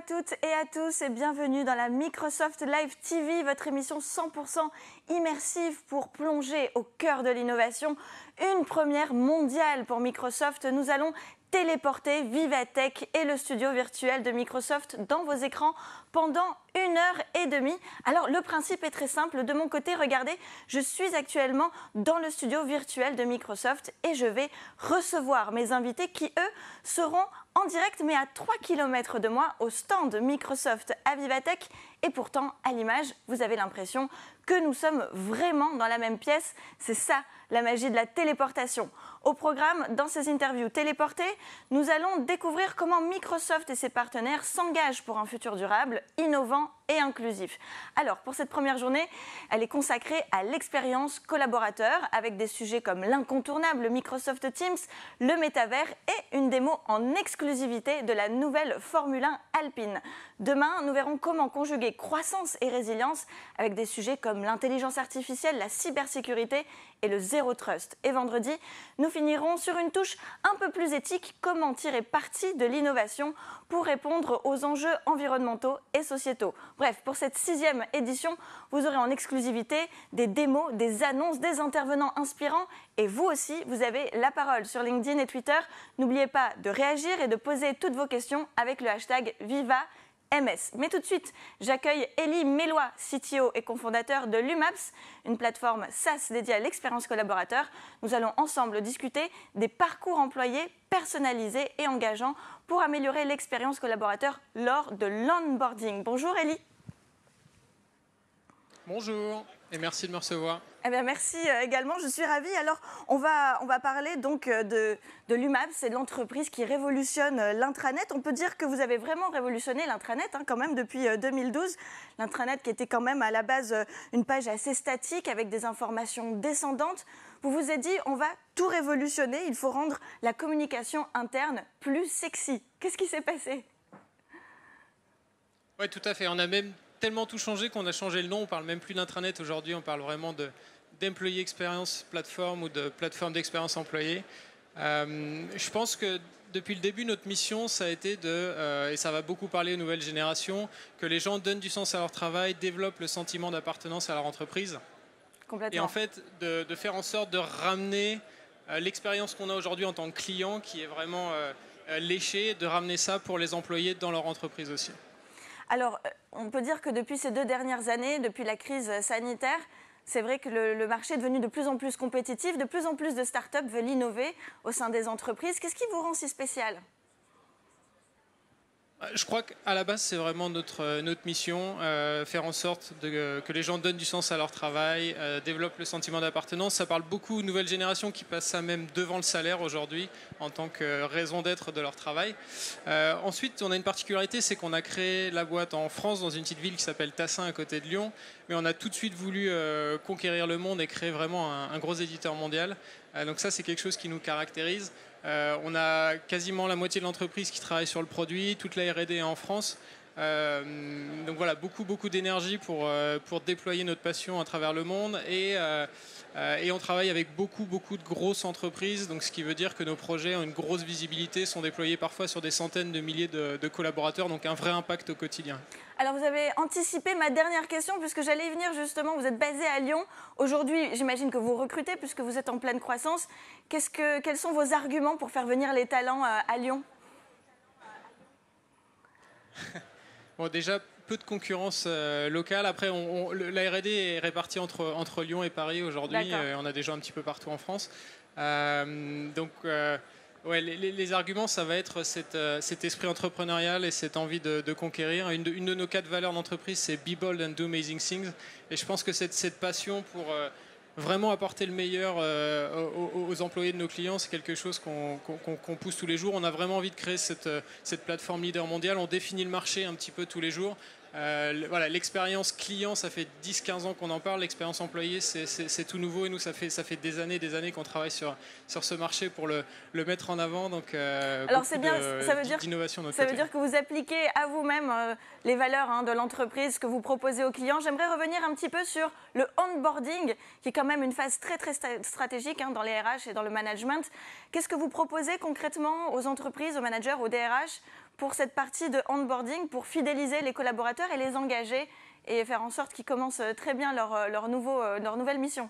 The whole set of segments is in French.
toutes et à tous et bienvenue dans la Microsoft Live TV, votre émission 100% immersive pour plonger au cœur de l'innovation. Une première mondiale pour Microsoft. Nous allons téléporter Vivatech et le studio virtuel de Microsoft dans vos écrans pendant 1h30. Alors le principe est très simple. De mon côté, regardez, je suis actuellement dans le studio virtuel de Microsoft et je vais recevoir mes invités qui, eux, seront en direct mais à 3 km de moi au stand Microsoft à Vivatech. Et pourtant, à l'image, vous avez l'impression que nous sommes vraiment dans la même pièce. C'est ça, la magie de la téléportation. Au programme, dans ces interviews téléportées, nous allons découvrir comment Microsoft et ses partenaires s'engagent pour un futur durable, innovant et inclusif. Alors, pour cette première journée, elle est consacrée à l'expérience collaborateur avec des sujets comme l'incontournable Microsoft Teams, le métavers et une démo en exclusivité de la nouvelle Formule 1 Alpine. Demain, nous verrons comment conjuguer croissance et résilience avec des sujets comme l'intelligence artificielle, la cybersécurité et le zéro trust. Et vendredi, nous finirons sur une touche un peu plus éthique, comment tirer parti de l'innovation pour répondre aux enjeux environnementaux et sociétaux. Bref, pour cette 6e édition, vous aurez en exclusivité des démos, des annonces, des intervenants inspirants et vous aussi, vous avez la parole sur LinkedIn et Twitter. N'oubliez pas de réagir et de poser toutes vos questions avec le hashtag #VivaMS. Mais tout de suite, j'accueille Elie Mélois, CTO et cofondateur de Lumaps, une plateforme SaaS dédiée à l'expérience collaborateur. Nous allons ensemble discuter des parcours employés personnalisés et engageants pour améliorer l'expérience collaborateur lors de l'onboarding. Bonjour Elie. Bonjour et merci de me recevoir. Eh bien, merci également, je suis ravie. Alors, on va parler donc de Lumaps, c'est l'entreprise qui révolutionne l'intranet. On peut dire que vous avez vraiment révolutionné l'intranet quand même depuis 2012. L'intranet qui était quand même à la base une page assez statique avec des informations descendantes. Vous vous êtes dit, on va tout révolutionner, il faut rendre la communication interne plus sexy. Qu'est-ce qui s'est passé? Oui, tout à fait. On a même tellement tout changé qu'on a changé le nom. On ne parle même plus d'intranet aujourd'hui, on parle vraiment d'employee experience platform ou de plateforme d'expérience employée. Je pense que depuis le début, notre mission, ça a été et ça va beaucoup parler aux nouvelles générations, que les gens donnent du sens à leur travail, développent le sentiment d'appartenance à leur entreprise. Complètement. Et en fait, de faire en sorte de ramener l'expérience qu'on a aujourd'hui en tant que client, qui est vraiment léchée, de ramener ça pour les employés dans leur entreprise aussi. Alors, on peut dire que depuis ces 2 dernières années, depuis la crise sanitaire, c'est vrai que le marché est devenu de plus en plus compétitif, de plus en plus de startups veulent innover au sein des entreprises. Qu'est-ce qui vous rend si spécial ? Je crois qu'à la base, c'est vraiment notre mission, faire en sorte que les gens donnent du sens à leur travail, développent le sentiment d'appartenance. Ça parle beaucoup aux nouvelles générations qui passent ça même devant le salaire aujourd'hui en tant que raison d'être de leur travail. Ensuite, on a une particularité, c'est qu'on a créé la boîte en France, dans une petite ville qui s'appelle Tassin à côté de Lyon, mais on a tout de suite voulu conquérir le monde et créer vraiment un gros éditeur mondial. Donc ça, c'est quelque chose qui nous caractérise. On a quasiment la moitié de l'entreprise qui travaille sur le produit, toute la R&D est en France. Donc voilà, beaucoup d'énergie pour déployer notre passion à travers le monde et on travaille avec beaucoup de grosses entreprises, donc ce qui veut dire que nos projets ont une grosse visibilité, sont déployés parfois sur des centaines de milliers de collaborateurs, donc un vrai impact au quotidien. Alors vous avez anticipé ma dernière question puisque j'allais y venir justement, vous êtes basé à Lyon. Aujourd'hui, j'imagine que vous recrutez puisque vous êtes en pleine croissance. Quels sont vos arguments pour faire venir les talents à Lyon ? Bon, déjà, peu de concurrence locale. Après, la R&D est répartie entre Lyon et Paris aujourd'hui. On a des gens un petit peu partout en France. Ouais, les arguments, ça va être cet esprit entrepreneurial et cette envie de conquérir. Une de nos 4 valeurs d'entreprise, c'est Be Bold and Do Amazing Things. Et je pense que cette passion pour vraiment apporter le meilleur aux employés de nos clients, c'est quelque chose qu'on pousse tous les jours. On a vraiment envie de créer cette plateforme leader mondiale. On définit le marché un petit peu tous les jours. Voilà, l'expérience client, ça fait 10-15 ans qu'on en parle. L'expérience employée, c'est tout nouveau. Et nous, ça fait des années qu'on travaille sur ce marché pour le mettre en avant. Donc, alors c'est bien, ça veut dire que vous appliquez à vous-même les valeurs de l'entreprise que vous proposez aux clients. J'aimerais revenir un petit peu sur le onboarding, qui est quand même une phase très stratégique dans les RH et dans le management. Qu'est-ce que vous proposez concrètement aux entreprises, aux managers, aux DRH pour cette partie de onboarding, pour fidéliser les collaborateurs et les engager et faire en sorte qu'ils commencent très bien leur nouvelle mission.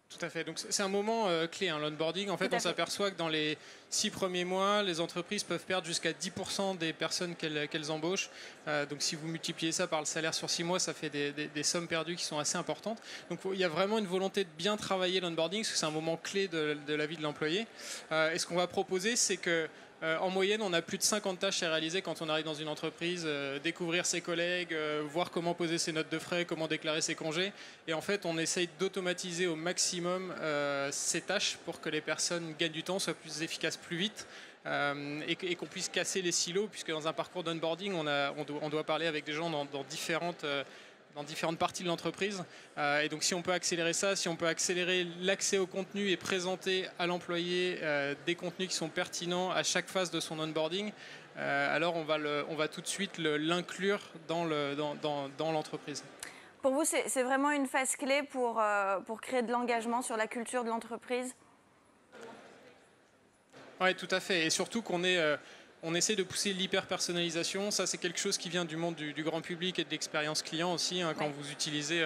Tout à fait. Donc c'est un moment clé, hein, l'onboarding. En fait, on s'aperçoit que dans les 6 premiers mois, les entreprises peuvent perdre jusqu'à 10% des personnes qu'elles embauchent. Donc si vous multipliez ça par le salaire sur 6 mois, ça fait des sommes perdues qui sont assez importantes. Donc il y a vraiment une volonté de bien travailler l'onboarding, parce que c'est un moment clé de la vie de l'employé. Et ce qu'on va proposer, c'est que en moyenne, on a plus de 50 tâches à réaliser quand on arrive dans une entreprise, découvrir ses collègues, voir comment poser ses notes de frais, comment déclarer ses congés. Et en fait, on essaye d'automatiser au maximum ces tâches pour que les personnes gagnent du temps, soient plus efficaces plus vite. Et qu'on puisse casser les silos, puisque dans un parcours d'onboarding, on doit parler avec des gens dans différentes parties de l'entreprise. Et donc si on peut accélérer ça, si on peut accélérer l'accès au contenu et présenter à l'employé des contenus qui sont pertinents à chaque phase de son onboarding, alors on va tout de suite l'inclure dans l'entreprise. Pour vous, c'est vraiment une phase clé pour créer de l'engagement sur la culture de l'entreprise? Oui, tout à fait. Et surtout on essaie de pousser l'hyper-personnalisation. Ça, c'est quelque chose qui vient du monde du grand public et de l'expérience client aussi. Hein, quand vous utilisez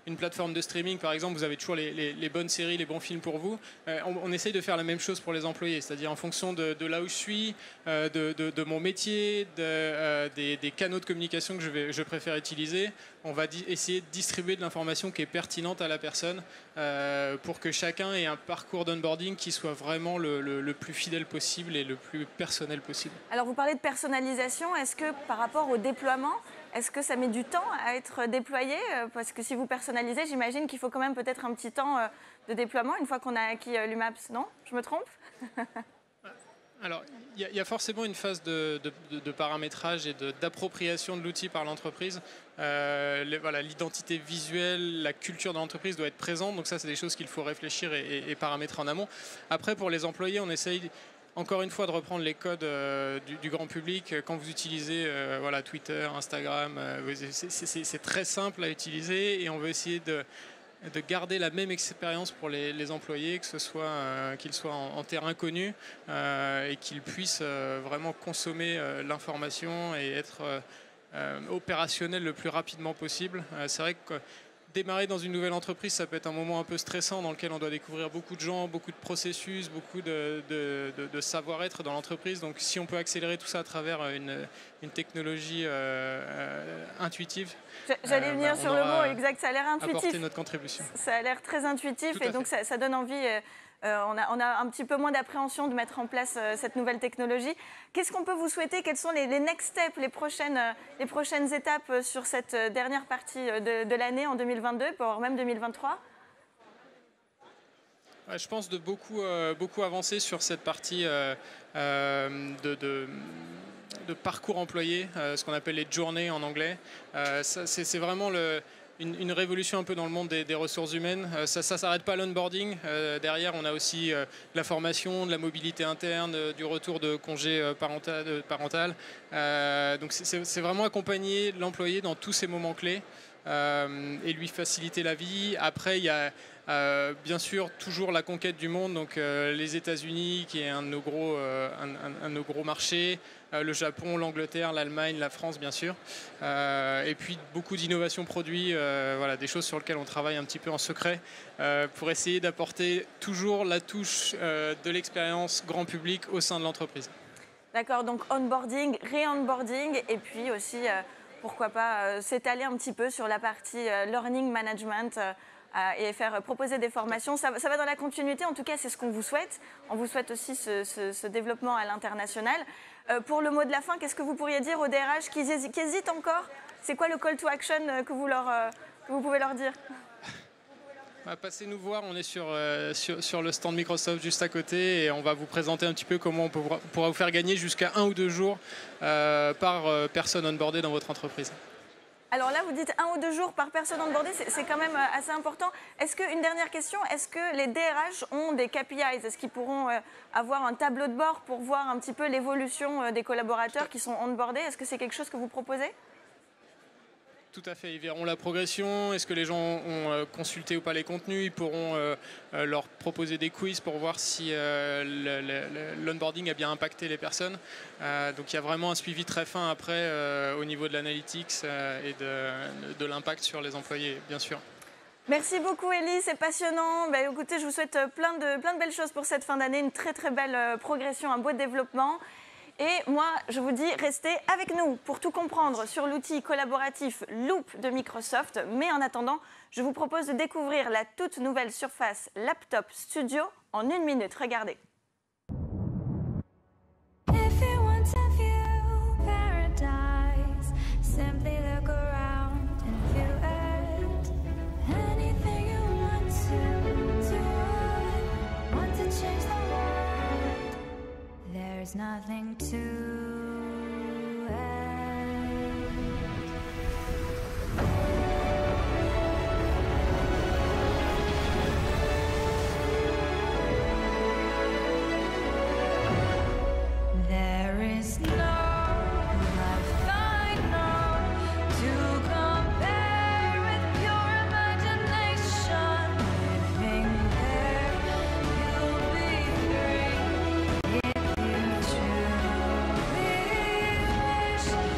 une plateforme de streaming, par exemple, vous avez toujours les bonnes séries, les bons films pour vous. On essaye de faire la même chose pour les employés, c'est-à-dire en fonction de là où je suis, de mon métier, des canaux de communication que je préfère utiliser. On va essayer de distribuer de l'information qui est pertinente à la personne pour que chacun ait un parcours d'onboarding qui soit vraiment le plus fidèle possible et le plus personnel possible. Alors vous parlez de personnalisation, est-ce que par rapport au déploiement, est-ce que ça met du temps à être déployé? Parce que si vous personnalisez, j'imagine qu'il faut quand même peut-être un petit temps de déploiement une fois qu'on a acquis l'UMAPS, non? Je me trompe? Alors, il y a forcément une phase de paramétrage et d'appropriation de l'outil par l'entreprise. Voilà, l'identité visuelle, la culture de l'entreprise doit être présente. Donc ça, c'est des choses qu'il faut réfléchir et paramétrer en amont. Après, pour les employés, on essaye encore une fois de reprendre les codes du grand public. Quand vous utilisez voilà, Twitter, Instagram, c'est très simple à utiliser et on veut essayer de garder la même expérience pour les employés, que ce soit qu'ils soient en terrain connu et qu'ils puissent vraiment consommer l'information et être opérationnels le plus rapidement possible. C'est vrai que démarrer dans une nouvelle entreprise, ça peut être un moment un peu stressant dans lequel on doit découvrir beaucoup de gens, beaucoup de processus, beaucoup de savoir-être dans l'entreprise. Donc si on peut accélérer tout ça à travers une technologie intuitive, j'allais venir sur le mot exact, ça a l'air intuitif. Apporter notre contribution. Ça a l'air très intuitif et donc ça donne envie. On a un petit peu moins d'appréhension de mettre en place cette nouvelle technologie. Qu'est-ce qu'on peut vous souhaiter? Quels sont les next steps, les prochaines étapes sur cette dernière partie de l'année en 2022, voire même 2023? Je pense de beaucoup avancer sur cette partie de parcours employé, ce qu'on appelle les journées en anglais. C'est vraiment une révolution un peu dans le monde des ressources humaines. Ça ne s'arrête pas à l'onboarding. Derrière, on a aussi de la formation, de la mobilité interne, du retour de congé parental. Donc c'est vraiment accompagner l'employé dans tous ces moments clés et lui faciliter la vie. Après, il y a bien sûr toujours la conquête du monde, donc les États-Unis qui est un de nos gros marchés, le Japon, l'Angleterre, l'Allemagne, la France bien sûr, et puis beaucoup d'innovations produits, voilà, des choses sur lesquelles on travaille un petit peu en secret pour essayer d'apporter toujours la touche de l'expérience grand public au sein de l'entreprise. D'accord, donc onboarding, re-onboarding et puis aussi pourquoi pas s'étaler un petit peu sur la partie learning management et proposer des formations. Ça va dans la continuité, en tout cas c'est ce qu'on vous souhaite. On vous souhaite aussi ce développement à l'international. Pour le mot de la fin, qu'est-ce que vous pourriez dire aux DRH qui hésitent encore? C'est quoi le call to action que vous pouvez leur dire? Passez nous voir, on est sur le stand Microsoft juste à côté et on va vous présenter un petit peu comment on pourra vous faire gagner jusqu'à 1 ou 2 jours par personne onboardée dans votre entreprise. Alors là, vous dites 1 ou 2 jours par personne onboardée, c'est quand même assez important. Une dernière question, est-ce que les DRH ont des KPIs? Est-ce qu'ils pourront avoir un tableau de bord pour voir un petit peu l'évolution des collaborateurs qui sont onboardés? Est-ce que c'est quelque chose que vous proposez? Tout à fait, ils verront la progression, est-ce que les gens ont consulté ou pas les contenus, ils pourront leur proposer des quiz pour voir si l'onboarding a bien impacté les personnes. Donc il y a vraiment un suivi très fin après au niveau de l'analytics et de l'impact sur les employés, bien sûr. Merci beaucoup Ellie, c'est passionnant. Bah, écoutez, je vous souhaite plein de belles choses pour cette fin d'année, une très belle progression, un beau développement. Et moi, je vous dis, restez avec nous pour tout comprendre sur l'outil collaboratif Loop de Microsoft. Mais en attendant, je vous propose de découvrir la toute nouvelle Surface Laptop Studio en 1 minute. Regardez. There's nothing to there is no life I know to compare with pure imagination. Living there, you'll be free if you truly wish to be.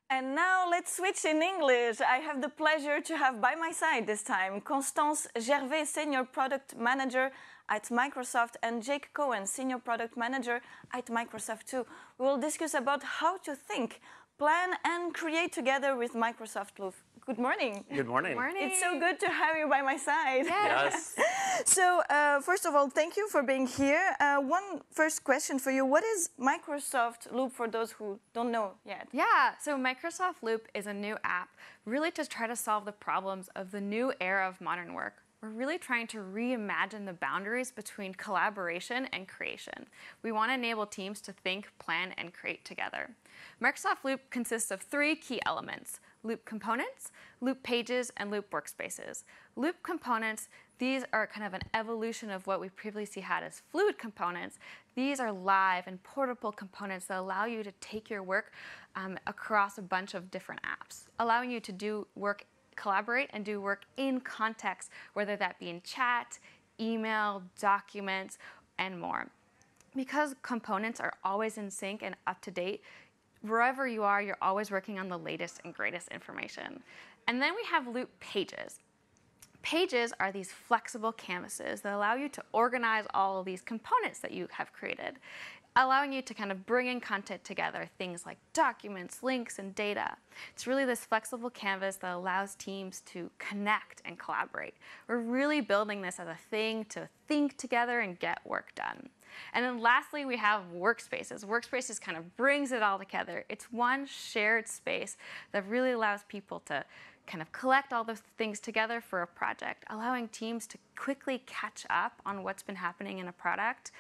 And now let's switch in English. I have the pleasure to have by my side this time Constance Gervais, Senior Product Manager at Microsoft, and Jake Cohen, Senior Product Manager at Microsoft too. We will discuss about how to think, plan and create together with Microsoft Loop. Good morning. Good morning. It's so good to have you by my side. Yes. So, first of all, thank you for being here. One first question for you. What is Microsoft Loop for those who don't know yet? Yeah, so Microsoft Loop is a new app really to try to solve the problems of the new era of modern work. We're really trying to reimagine the boundaries between collaboration and creation. We want to enable teams to think, plan, and create together. Microsoft Loop consists of 3 key elements: Loop components, Loop pages, and Loop workspaces. Loop components, these are kind of an evolution of what we previously had as fluid components. These are live and portable components that allow you to take your work across a bunch of different apps, allowing you to do work, collaborate, and do work in context, whether that be in chat, email, documents, and more. Because components are always in sync and up to date, wherever you are, you're always working on the latest and greatest information. And then we have Loop pages. Pages are these flexible canvases that allow you to organize all of these components that you have created, allowing you to kind of bring in content together, things like documents, links, and data. It's really this flexible canvas that allows teams to connect and collaborate. We're really building this as a thing to think together and get work done. And then lastly, we have workspaces. Workspaces kind of brings it all together. It's one shared space that really allows people to kind of collect all those things together for a project, allowing teams to quickly catch up on what's been happening in a project,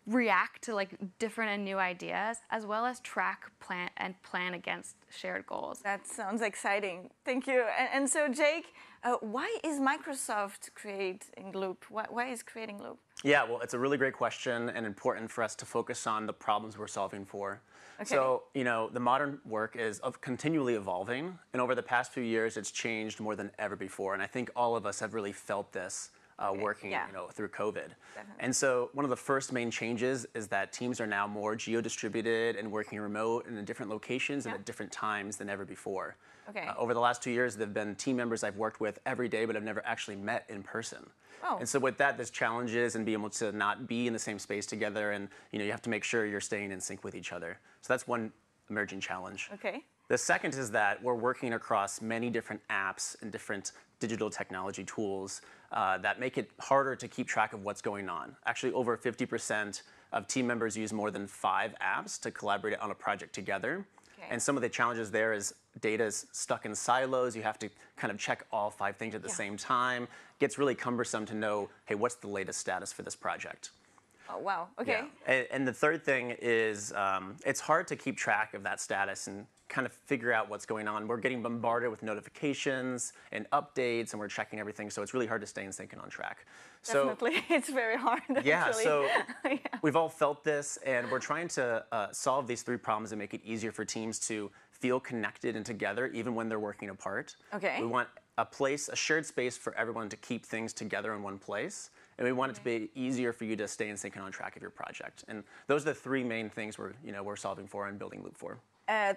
react to like different and new ideas, as well as track, plan against shared goals. That sounds exciting. Thank you. And so, Jake, why is Microsoft creating Loop? Why is creating Loop? Yeah, well, it's a really great question and important for us to focus on the problems we're solving for. Okay. So, you know, the modern work is continually evolving, and over the past few years, it's changed more than ever before. And I think all of us have really felt this working, yeah. Through COVID. Definitely. And so one of the first main changes is that teams are now more geo-distributed and working remote and in different locations and at different times than ever before. Okay. Over the last 2 years, there have been team members I've worked with every day, but I've never actually met in person. Oh. And so with that, there's challenges in being able to not be in the same space together, and you have to make sure you're staying in sync with each other. So that's one emerging challenge. Okay. The second is that we're working across many different apps and different digital technology tools that make it harder to keep track of what's going on. Actually, over 50% of team members use more than 5 apps to collaborate on a project together. Okay. And some of the challenges there is data is stuck in silos. You have to kind of check all 5 things at the same time. It gets really cumbersome to know, hey, what's the latest status for this project? Oh, wow. Okay. Yeah. And the third thing is it's hard to keep track of that status and kind of figure out what's going on. We're getting bombarded with notifications and updates, and we're checking everything, so it's really hard to stay in sync and on track. Definitely, it's very hard. Yeah, actually. so Yeah. we've all felt this, and we're trying to solve these 3 problems and make it easier for teams to feel connected and together, even when they're working apart. Okay. We want a shared space for everyone to keep things together in one place, and we want it to be easier for you to stay in sync and on track of your project. And those are the 3 main things we're solving for and building Loop for.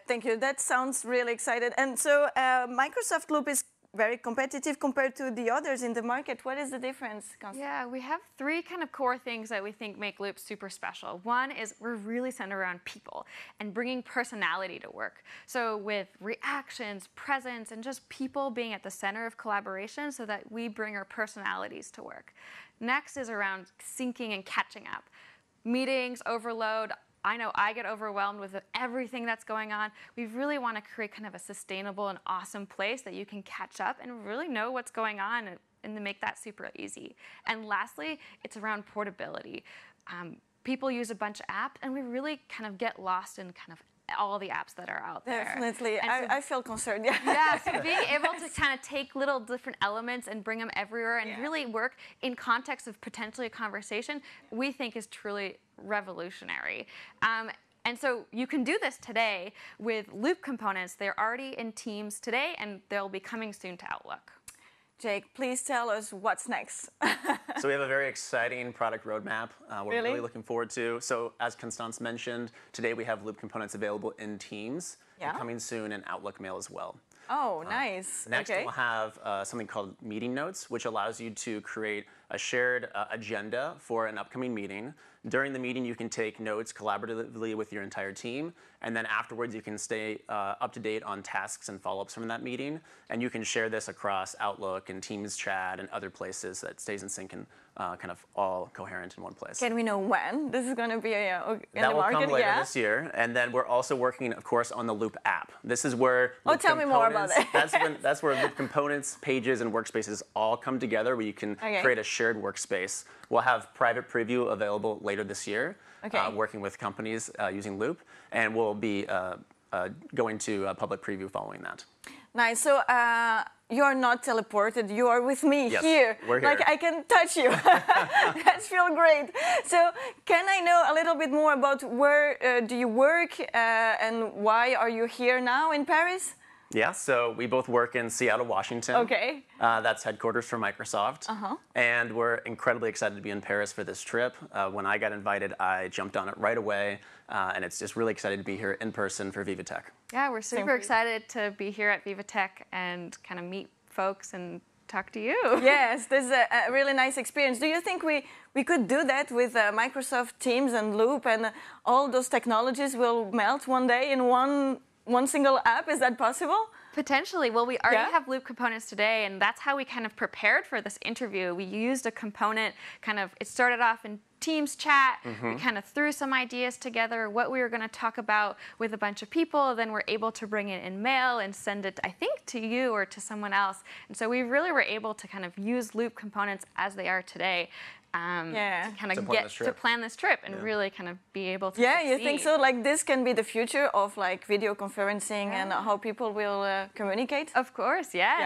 Thank you. That sounds really excited. And so Microsoft Loop is very competitive compared to the others in the market. What is the difference, Constance? Yeah, we have 3 kind of core things that we think make Loop super special. One is we're really centered around people and bringing personality to work. So with reactions, presence, and just people being at the center of collaboration so that we bring our personalities to work. Next is around syncing and catching up. Meetings, overload. I know I get overwhelmed with everything that's going on. We really want to create kind of a sustainable and awesome place that you can catch up and really know what's going on and to make that super easy. And lastly, it's around portability. People use a bunch of apps, and we really kind of get lost in kind of all the apps that are out there. Definitely. And I feel concerned. Yeah. Yeah, so being able to kind of take little different elements and bring them everywhere and Yeah. really work in context of potentially a conversation, we think is truly revolutionary. And so you can do this today with Loop components. They're already in Teams today, and they'll be coming soon to Outlook. Jake, please tell us what's next. So we have a very exciting product roadmap we're Really? really looking forward to. So as Constance mentioned, today we have Loop components available in Teams, Yeah. and coming soon in Outlook Mail as well. Oh, nice. Next, okay. we'll have something called Meeting Notes, which allows you to create a shared agenda for an upcoming meeting. During the meeting, you can take notes collaboratively with your entire team, and then afterwards you can stay up to date on tasks and follow-ups from that meeting, and you can share this across Outlook and Teams chat and other places that stays in sync and kind of all coherent in one place. Can we know when this is going to be in That the will market? come later Yeah. this year, and then we're also working, of course, on the Loop app. This is where Loop tell me more about components- it. that's where Loop components, pages, and workspaces all come together, where you can Okay. create a shared workspace. We'll have private preview available later this year, Okay. working with companies using Loop, and we'll be going to public preview following that. Nice. So you're not teleported. You are with me Yes, here. we're here. Like I can touch you. That feels great. So can I know a little bit more about where do you work and why are you here now in Paris? Yeah, so we both work in Seattle, Washington. Okay. That's headquarters for Microsoft. And we're incredibly excited to be in Paris for this trip. When I got invited, I jumped on it right away. And it's just really excited to be here in person for VivaTech. Yeah, we're super for you. excited to be here at VivaTech and kind of meet folks and talk to you. Yes, this is a really nice experience. Do you think we could do that with Microsoft Teams and Loop and all those technologies will melt one day in one single app? Is that possible? Potentially. Well, we already Yeah? have Loop components today, and that's how we kind of prepared for this interview. We used a component, it started off in Teams chat. We kind of threw some ideas together, what we were going to talk about with a bunch of people. Then we're able to bring it in mail and send it, I think, to you or to someone else. And so we really were able to kind of use Loop components as they are today. Yeah. To kind of To plan get this to trip. plan this trip and really kind of be able to Yeah, you think succeed. so? Like this can be the future of like video conferencing and how people will communicate? Of course, yes.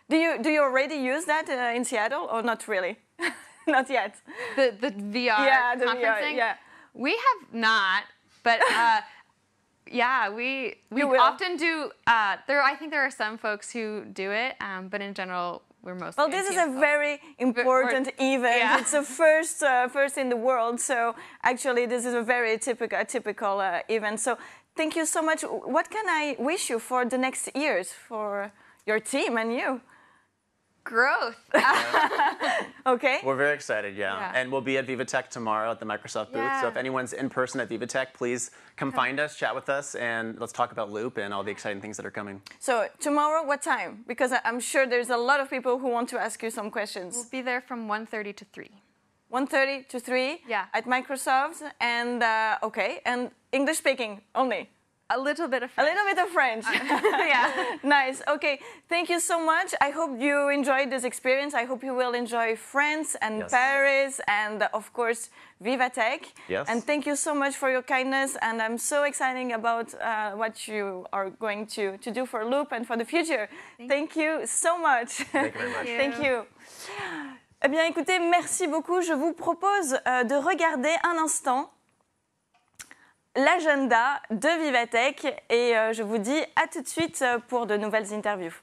Yeah. Do you already use that in Seattle or not really? Not yet. The VR Yeah, the VR, conferencing. yeah. We have not, but yeah, we You will. often do. I think there are some folks who do it, but in general, we're mostly. Well, in this is Teams a calls. very important event. Yeah. It's the first in the world. So actually, this is a very typical event. So thank you so much. What can I wish you for the next years for your team and you? growth. Okay. We're very excited, Yeah. And we'll be at VivaTech tomorrow at the Microsoft booth. So Yeah. if anyone's in person at VivaTech, please come find us, chat with us, and let's talk about Loop and all the exciting things that are coming. So tomorrow, what time? Because I'm sure there's a lot of people who want to ask you some questions. We'll be there from 1:30 to 3. 1:30 to 3 Yeah. at Microsoft. And okay, and English speaking only. A little bit of A French. little bit of French. Yeah. Nice. Okay. Thank you so much. I hope you enjoyed this experience. I hope you will enjoy France and Yes. Paris and, of course, Vivatech. Yes. And thank you so much for your kindness. And I'm so excited about what you are going to do for Loop and for the future. Thank you so much. Thank you very much. Thank you. Eh bien, écoutez, merci beaucoup. Je vous propose de regarder un instant l'agenda de Vivatech et je vous dis à tout de suite pour de nouvelles interviews.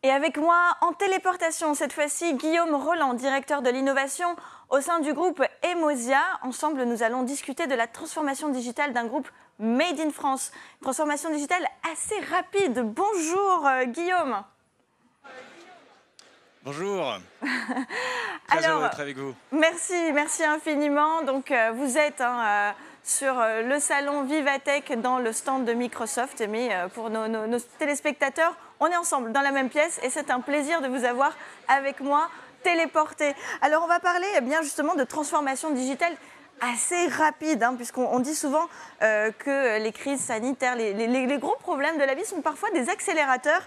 Et avec moi, en téléportation, cette fois-ci, Guillaume Roland, directeur de l'innovation au sein du groupe Emosia. Ensemble, nous allons discuter de la transformation digitale d'un groupe Made in France. Transformation digitale assez rapide. Bonjour Guillaume. Bonjour. Très heureux d'être avec vous. Merci infiniment. Donc, vous êtes sur le salon Vivatech dans le stand de Microsoft. Mais pour nos téléspectateurs, on est ensemble dans la même pièce et c'est un plaisir de vous avoir avec moi téléporté. Alors, on va parler bien justement de transformation digitale assez rapide, puisqu'on dit souvent que les crises sanitaires, les gros problèmes de la vie sont parfois des accélérateurs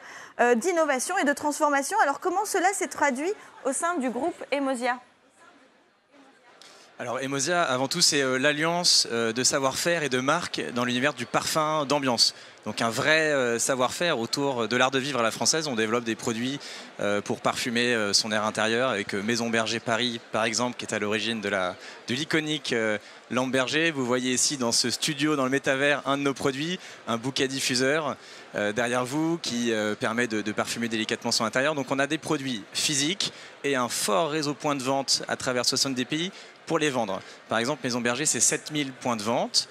d'innovation et de transformation. Alors, comment cela s'est traduit au sein du groupe Emosia ? Alors Emosia, avant tout, c'est l'alliance de savoir-faire et de marque dans l'univers du parfum d'ambiance. Donc un vrai savoir-faire autour de l'art de vivre à la française. On développe des produits pour parfumer son air intérieur avec Maison Berger Paris, par exemple, qui est à l'origine de l'iconique lampe Berger. Vous voyez ici dans ce studio, dans le métavers, un de nos produits, un bouquet diffuseur derrière vous qui permet de parfumer délicatement son intérieur. Donc on a des produits physiques et un fort réseau points de vente à travers 70 pays pour les vendre. Par exemple, Maison Berger, c'est 7000 points de vente.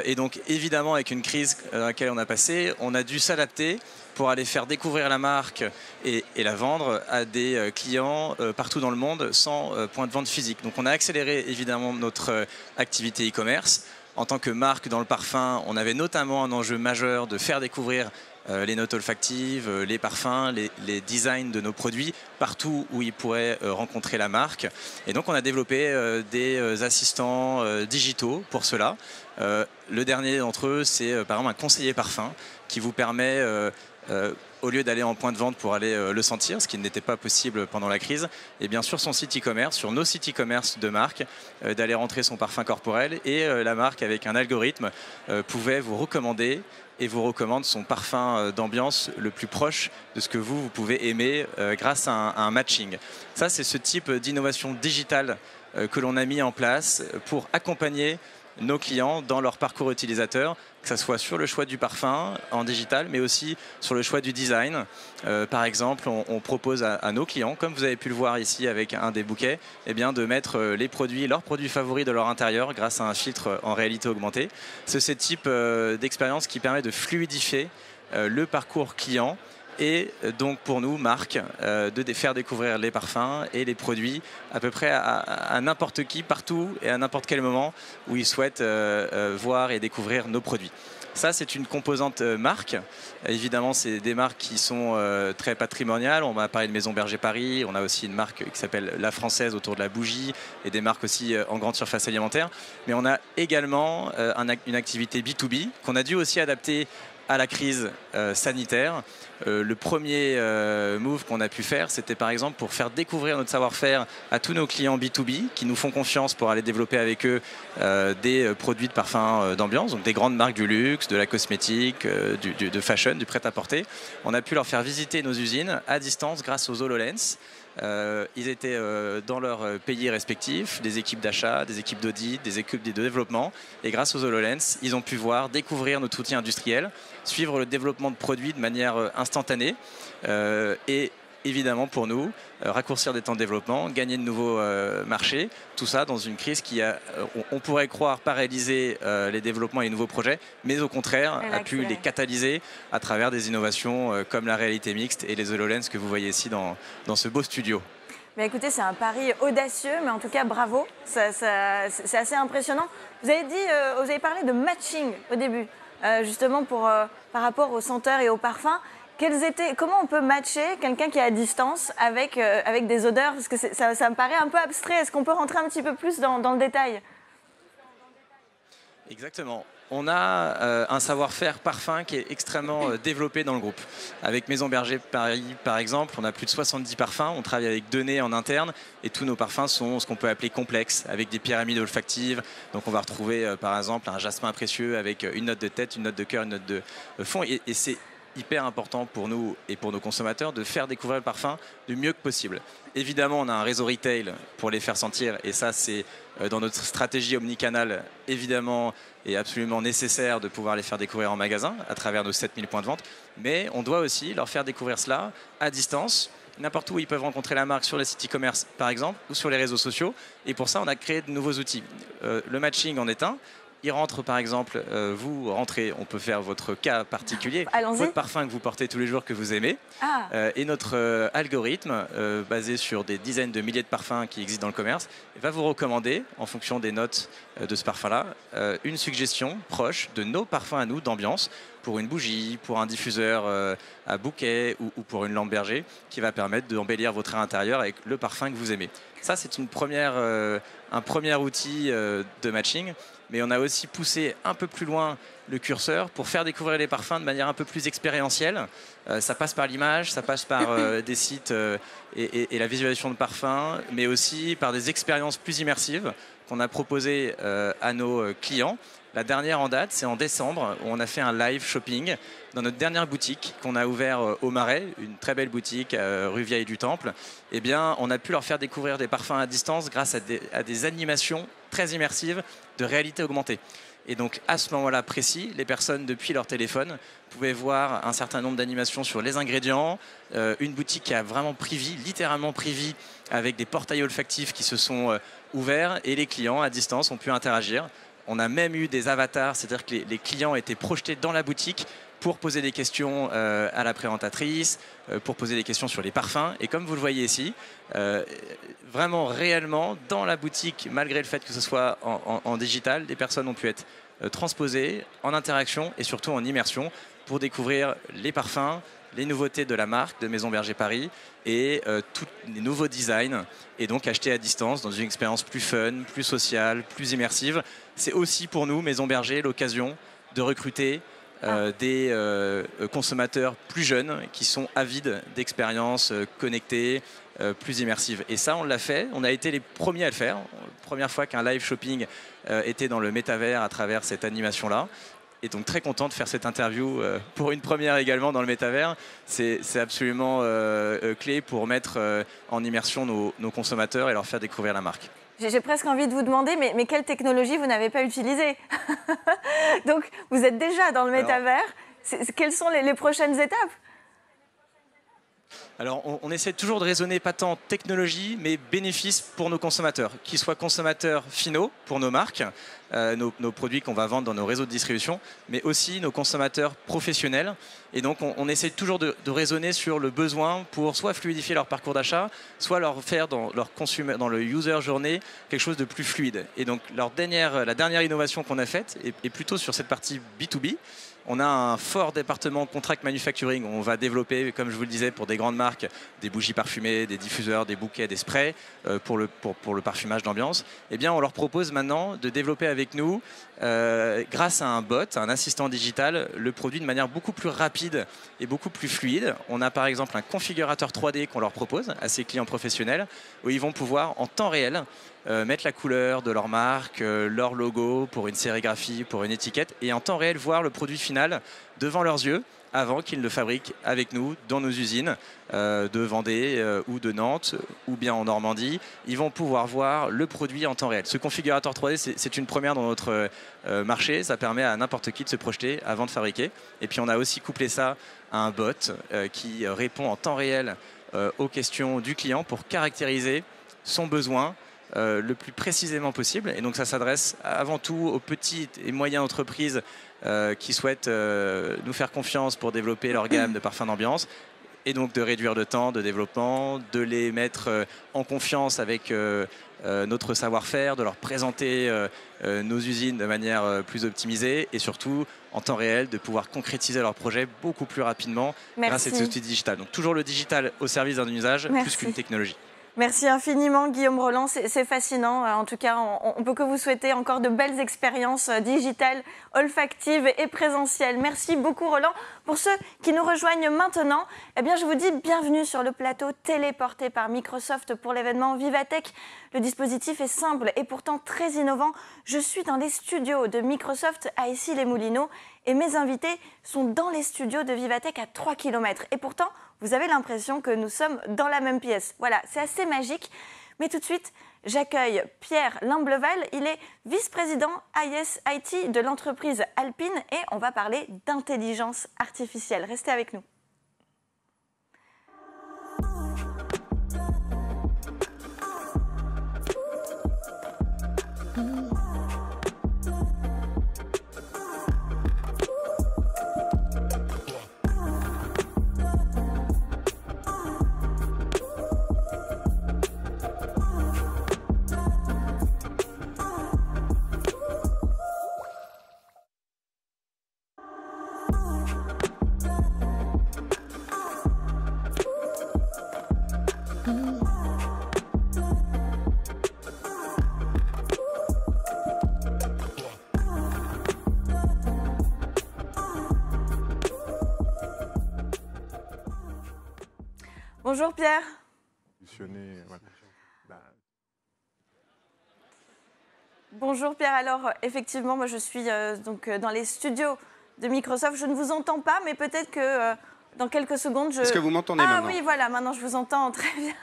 Et donc, évidemment, avec une crise dans laquelle on a passé, on a dû s'adapter pour aller faire découvrir la marque et la vendre à des clients partout dans le monde sans point de vente physique. Donc, on a accéléré, évidemment, notre activité e-commerce. En tant que marque dans le parfum, on avait notamment un enjeu majeur de faire découvrir les notes olfactives, les parfums, les designs de nos produits, partout où ils pourraient rencontrer la marque. Et donc on a développé des assistants digitaux pour cela. Le dernier d'entre eux, c'est par exemple un conseiller parfum qui vous permet, au lieu d'aller en point de vente pour aller le sentir, ce qui n'était pas possible pendant la crise, et bien sur son site e-commerce, sur nos sites e-commerce de marque, d'aller rentrer son parfum corporel et la marque, avec un algorithme, pouvait vous recommander et vous recommande son parfum d'ambiance le plus proche de ce que vous pouvez aimer grâce à un matching. Ça, c'est ce type d'innovation digitale que l'on a mis en place pour accompagner nos clients dans leur parcours utilisateur, que ce soit sur le choix du parfum en digital, mais aussi sur le choix du design. Par exemple, on propose à nos clients, comme vous avez pu le voir ici avec un des bouquets, eh bien, de mettre leurs produits favoris de leur intérieur grâce à un filtre en réalité augmentée. C'est ce type d'expérience qui permet de fluidifier le parcours client et donc pour nous, marque, de faire découvrir les parfums et les produits à peu près à n'importe qui, partout et à n'importe quel moment où ils souhaitent voir et découvrir nos produits. Ça, c'est une composante marque. Évidemment, c'est des marques qui sont très patrimoniales. On va parler de Maison Berger Paris. On a aussi une marque qui s'appelle La Française autour de la bougie et des marques aussi en grande surface alimentaire. Mais on a également une activité B2B qu'on a dû aussi adapter à la crise sanitaire. Le premier move qu'on a pu faire, c'était par exemple pour faire découvrir notre savoir-faire à tous nos clients B2B qui nous font confiance pour aller développer avec eux des produits de parfum d'ambiance, donc des grandes marques du luxe, de la cosmétique, de fashion, du prêt-à-porter. On a pu leur faire visiter nos usines à distance grâce aux HoloLens. Ils étaient dans leurs pays respectifs, des équipes d'achat, des équipes d'audit, des équipes de développement. Et grâce aux HoloLens, ils ont pu voir, découvrir notre outil industriel, suivre le développement de produits de manière instantanée et évidemment pour nous, raccourcir des temps de développement, gagner de nouveaux marchés, tout ça dans une crise qui a, on pourrait croire, paralysé les développements et les nouveaux projets, mais au contraire a pu les catalyser à travers des innovations comme la réalité mixte et les HoloLens que vous voyez ici dans ce beau studio. Mais écoutez, c'est un pari audacieux, mais en tout cas, bravo. C'est assez impressionnant. Vous avez parlé de matching au début, justement par rapport aux senteurs et aux parfums. Comment on peut matcher quelqu'un qui est à distance avec des odeurs? Parce que ça me paraît un peu abstrait. Est-ce qu'on peut rentrer un petit peu plus dans le détail? Exactement. On a un savoir-faire parfum qui est extrêmement développé dans le groupe. Avec Maison Berger Paris, par exemple, on a plus de 70 parfums. On travaille avec données en interne et tous nos parfums sont ce qu'on peut appeler complexes, avec des pyramides olfactives. Donc on va retrouver par exemple un jasmin précieux avec une note de tête, une note de cœur, une note de fond. Et c'est hyper important pour nous et pour nos consommateurs de faire découvrir le parfum du mieux que possible. Évidemment, on a un réseau retail pour les faire sentir et ça, c'est dans notre stratégie omnicanal, évidemment, et absolument nécessaire de pouvoir les faire découvrir en magasin à travers nos 7000 points de vente. Mais on doit aussi leur faire découvrir cela à distance, n'importe où ils peuvent rencontrer la marque sur les sites e-commerce, par exemple, ou sur les réseaux sociaux. Et pour ça, on a créé de nouveaux outils. Le matching en est un. Il rentre par exemple, vous rentrez, on peut faire votre cas particulier, votre parfum que vous portez tous les jours que vous aimez. Et notre algorithme, basé sur des dizaines de milliers de parfums qui existent dans le commerce, va vous recommander, en fonction des notes de ce parfum-là, une suggestion proche de nos parfums à nous d'ambiance pour une bougie, pour un diffuseur à bouquet ou pour une lampe berger qui va permettre d'embellir votre air intérieur avec le parfum que vous aimez. Ça, c'est un premier outil de matching. Mais on a aussi poussé un peu plus loin le curseur pour faire découvrir les parfums de manière un peu plus expérientielle. Ça passe par l'image, ça passe par des sites et la visualisation de parfums, mais aussi par des expériences plus immersives qu'on a proposées à nos clients. La dernière en date, c'est en décembre, où on a fait un live shopping dans notre dernière boutique qu'on a ouvert au Marais, une très belle boutique rue Vieille du Temple. Eh bien, on a pu leur faire découvrir des parfums à distance grâce à des animations très immersives de réalité augmentée. Et donc, à ce moment-là précis, les personnes, depuis leur téléphone, pouvaient voir un certain nombre d'animations sur les ingrédients, une boutique qui a vraiment pris vie, littéralement pris vie, avec des portails olfactifs qui se sont ouverts, et les clients, à distance, ont pu interagir. On a même eu des avatars, c'est-à-dire que les clients étaient projetés dans la boutique pour poser des questions à la présentatrice, pour poser des questions sur les parfums. Et comme vous le voyez ici, vraiment réellement, dans la boutique, malgré le fait que ce soit en digital, des personnes ont pu être transposées en interaction et surtout en immersion pour découvrir les parfums, les nouveautés de la marque de Maison Berger Paris et tous les nouveaux designs, et donc acheter à distance dans une expérience plus fun, plus sociale, plus immersive. C'est aussi pour nous, Maison Berger, l'occasion de recruter des consommateurs plus jeunes qui sont avides d'expériences connectées, plus immersives. Et ça, on l'a fait, on a été les premiers à le faire. Première fois qu'un live shopping était dans le métavers à travers cette animation-là. Et donc très content de faire cette interview pour une première également dans le métavers. C'est absolument clé pour mettre en immersion nos consommateurs et leur faire découvrir la marque. J'ai presque envie de vous demander, mais quelle technologie vous n'avez pas utilisée? Donc, vous êtes déjà dans le métavers. Quelles sont les prochaines étapes? Alors, on essaie toujours de raisonner pas tant technologie, mais bénéfice pour nos consommateurs, qu'ils soient consommateurs finaux pour nos marques, nos produits qu'on va vendre dans nos réseaux de distribution, mais aussi nos consommateurs professionnels. Et donc, on essaie toujours de raisonner sur le besoin pour soit fluidifier leur parcours d'achat, soit leur faire dans le user journée quelque chose de plus fluide. Et donc, la dernière innovation qu'on a faite est plutôt sur cette partie B2B. On a un fort département contract manufacturing où on va développer, comme je vous le disais, pour des grandes marques, des bougies parfumées, des diffuseurs, des bouquets, des sprays pour le parfumage d'ambiance. Eh bien, on leur propose maintenant de développer avec nous, grâce à un bot, un assistant digital, le produit de manière beaucoup plus rapide et beaucoup plus fluide. On a par exemple un configurateur 3D qu'on leur propose à ces clients professionnels où ils vont pouvoir en temps réel mettre la couleur de leur marque, leur logo pour une sérigraphie, pour une étiquette et en temps réel voir le produit final devant leurs yeux avant qu'ils le fabriquent avec nous dans nos usines de Vendée ou de Nantes ou bien en Normandie. Ils vont pouvoir voir le produit en temps réel. Ce configurateur 3D, c'est une première dans notre marché. Ça permet à n'importe qui de se projeter avant de fabriquer. Et puis on a aussi couplé ça à un bot qui répond en temps réel aux questions du client pour caractériser son besoin le plus précisément possible. Et donc ça s'adresse avant tout aux petites et moyennes entreprises qui souhaitent nous faire confiance pour développer leur gamme de parfums d'ambiance et donc de réduire le temps de développement, de les mettre en confiance avec notre savoir-faire, de leur présenter nos usines de manière plus optimisée et surtout en temps réel de pouvoir concrétiser leur projet beaucoup plus rapidement grâce à cet outil digital. Donc toujours le digital au service d'un usage plus qu'une technologie. Merci infiniment Guillaume Roland, c'est fascinant. En tout cas, on peut que vous souhaiter encore de belles expériences digitales, olfactives et présentielles. Merci beaucoup Roland. Pour ceux qui nous rejoignent maintenant, eh bien, je vous dis bienvenue sur le plateau téléporté par Microsoft pour l'événement Vivatech. Le dispositif est simple et pourtant très innovant. Je suis dans les studios de Microsoft à Issy-les-Moulineaux et mes invités sont dans les studios de Vivatech à 3 km. Et pourtant, vous avez l'impression que nous sommes dans la même pièce. Voilà, c'est assez magique. Mais tout de suite, j'accueille Pierre Limbleval. Il est vice-président IS IT de l'entreprise Alpine et on va parler d'intelligence artificielle. Restez avec nous. Bonjour Pierre. Bonjour Pierre, alors effectivement moi je suis donc dans les studios de Microsoft, je ne vous entends pas mais peut-être que dans quelques secondes je... Est-ce que vous m'entendez maintenant ? Ah oui voilà, maintenant je vous entends très bien.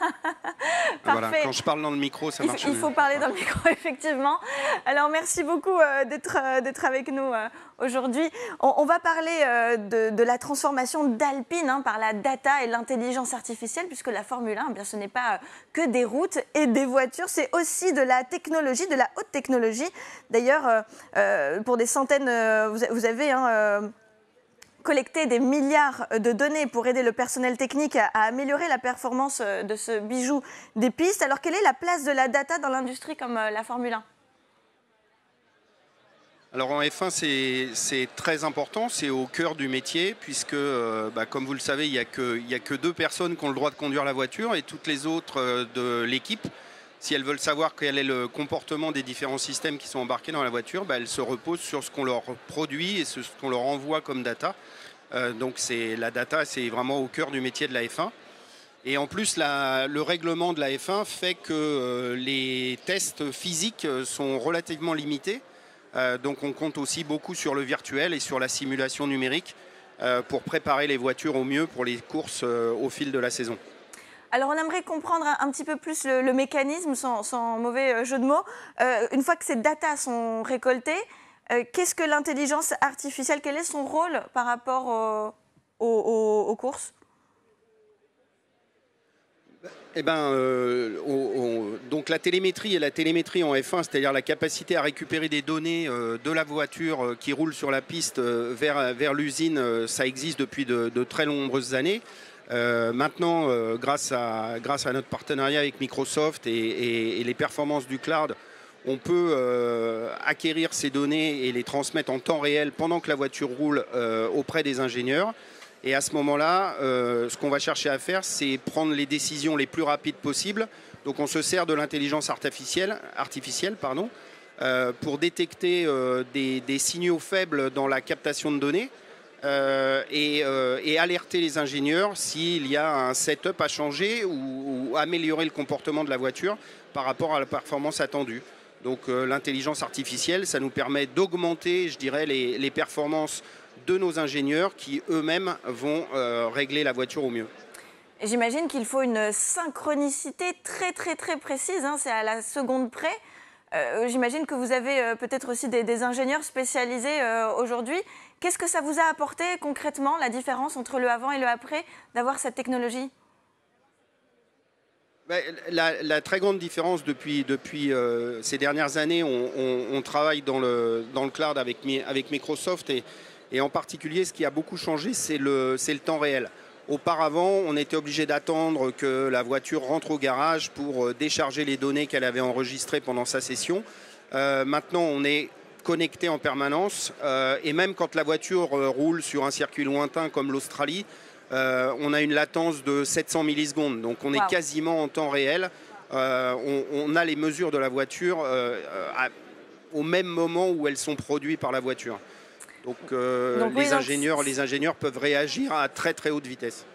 Voilà, quand je parle dans le micro ça marche mieux. Il faut parler dans le micro effectivement. Alors merci beaucoup d'être avec nous aujourd'hui. On va parler de la transformation d'Alpine par la data et l'intelligence artificielle puisque la Formule 1, eh bien, ce n'est pas que des routes et des voitures, c'est aussi de la technologie, de la haute technologie. D'ailleurs, pour des centaines, vous avez... collecter des milliards de données pour aider le personnel technique à améliorer la performance de ce bijou des pistes. Alors, quelle est la place de la data dans l'industrie comme la Formule 1 ? Alors en F1, c'est très important, c'est au cœur du métier, puisque, comme vous le savez, il n'y a que 2 personnes qui ont le droit de conduire la voiture et toutes les autres de l'équipe, si elles veulent savoir quel est le comportement des différents systèmes qui sont embarqués dans la voiture, elles se reposent sur ce qu'on leur produit et ce qu'on leur envoie comme data. Donc la data, c'est vraiment au cœur du métier de la F1. Et en plus, le règlement de la F1 fait que les tests physiques sont relativement limités. Donc on compte aussi beaucoup sur le virtuel et sur la simulation numérique pour préparer les voitures au mieux pour les courses au fil de la saison. Alors on aimerait comprendre un petit peu plus le mécanisme, sans mauvais jeu de mots. Une fois que ces datas sont récoltées, qu'est-ce que l'intelligence artificielle, quel est son rôle par rapport aux courses ? Eh ben, donc la télémétrie en F1, c'est-à-dire la capacité à récupérer des données de la voiture qui roule sur la piste vers l'usine, ça existe depuis de très nombreuses années. Maintenant, grâce à notre partenariat avec Microsoft et les performances du cloud, on peut acquérir ces données et les transmettre en temps réel pendant que la voiture roule auprès des ingénieurs. Et à ce moment-là, ce qu'on va chercher à faire, c'est prendre les décisions les plus rapides possibles. Donc on se sert de l'intelligence artificielle pour détecter des signaux faibles dans la captation de données et alerter les ingénieurs s'il y a un setup à changer ou améliorer le comportement de la voiture par rapport à la performance attendue. Donc l'intelligence artificielle, ça nous permet d'augmenter, je dirais, les performances de nos ingénieurs qui eux-mêmes vont régler la voiture au mieux. J'imagine qu'il faut une synchronicité très précise, hein, c'est à la seconde près. J'imagine que vous avez peut-être aussi des ingénieurs spécialisés aujourd'hui. Qu'est-ce que ça vous a apporté concrètement, la différence entre le avant et le après, d'avoir cette technologie ? La très grande différence depuis ces dernières années, on travaille dans le cloud avec Microsoft et en particulier, ce qui a beaucoup changé, c'est le temps réel. Auparavant, on était obligé d'attendre que la voiture rentre au garage pour décharger les données qu'elle avait enregistrées pendant sa session. Maintenant, on est connecté en permanence et même quand la voiture roule sur un circuit lointain comme l'Australie, on a une latence de 700 millisecondes. Donc on est quasiment en temps réel. On a les mesures de la voiture au même moment où elles sont produites par la voiture. Donc, les ingénieurs peuvent réagir à très haute vitesse.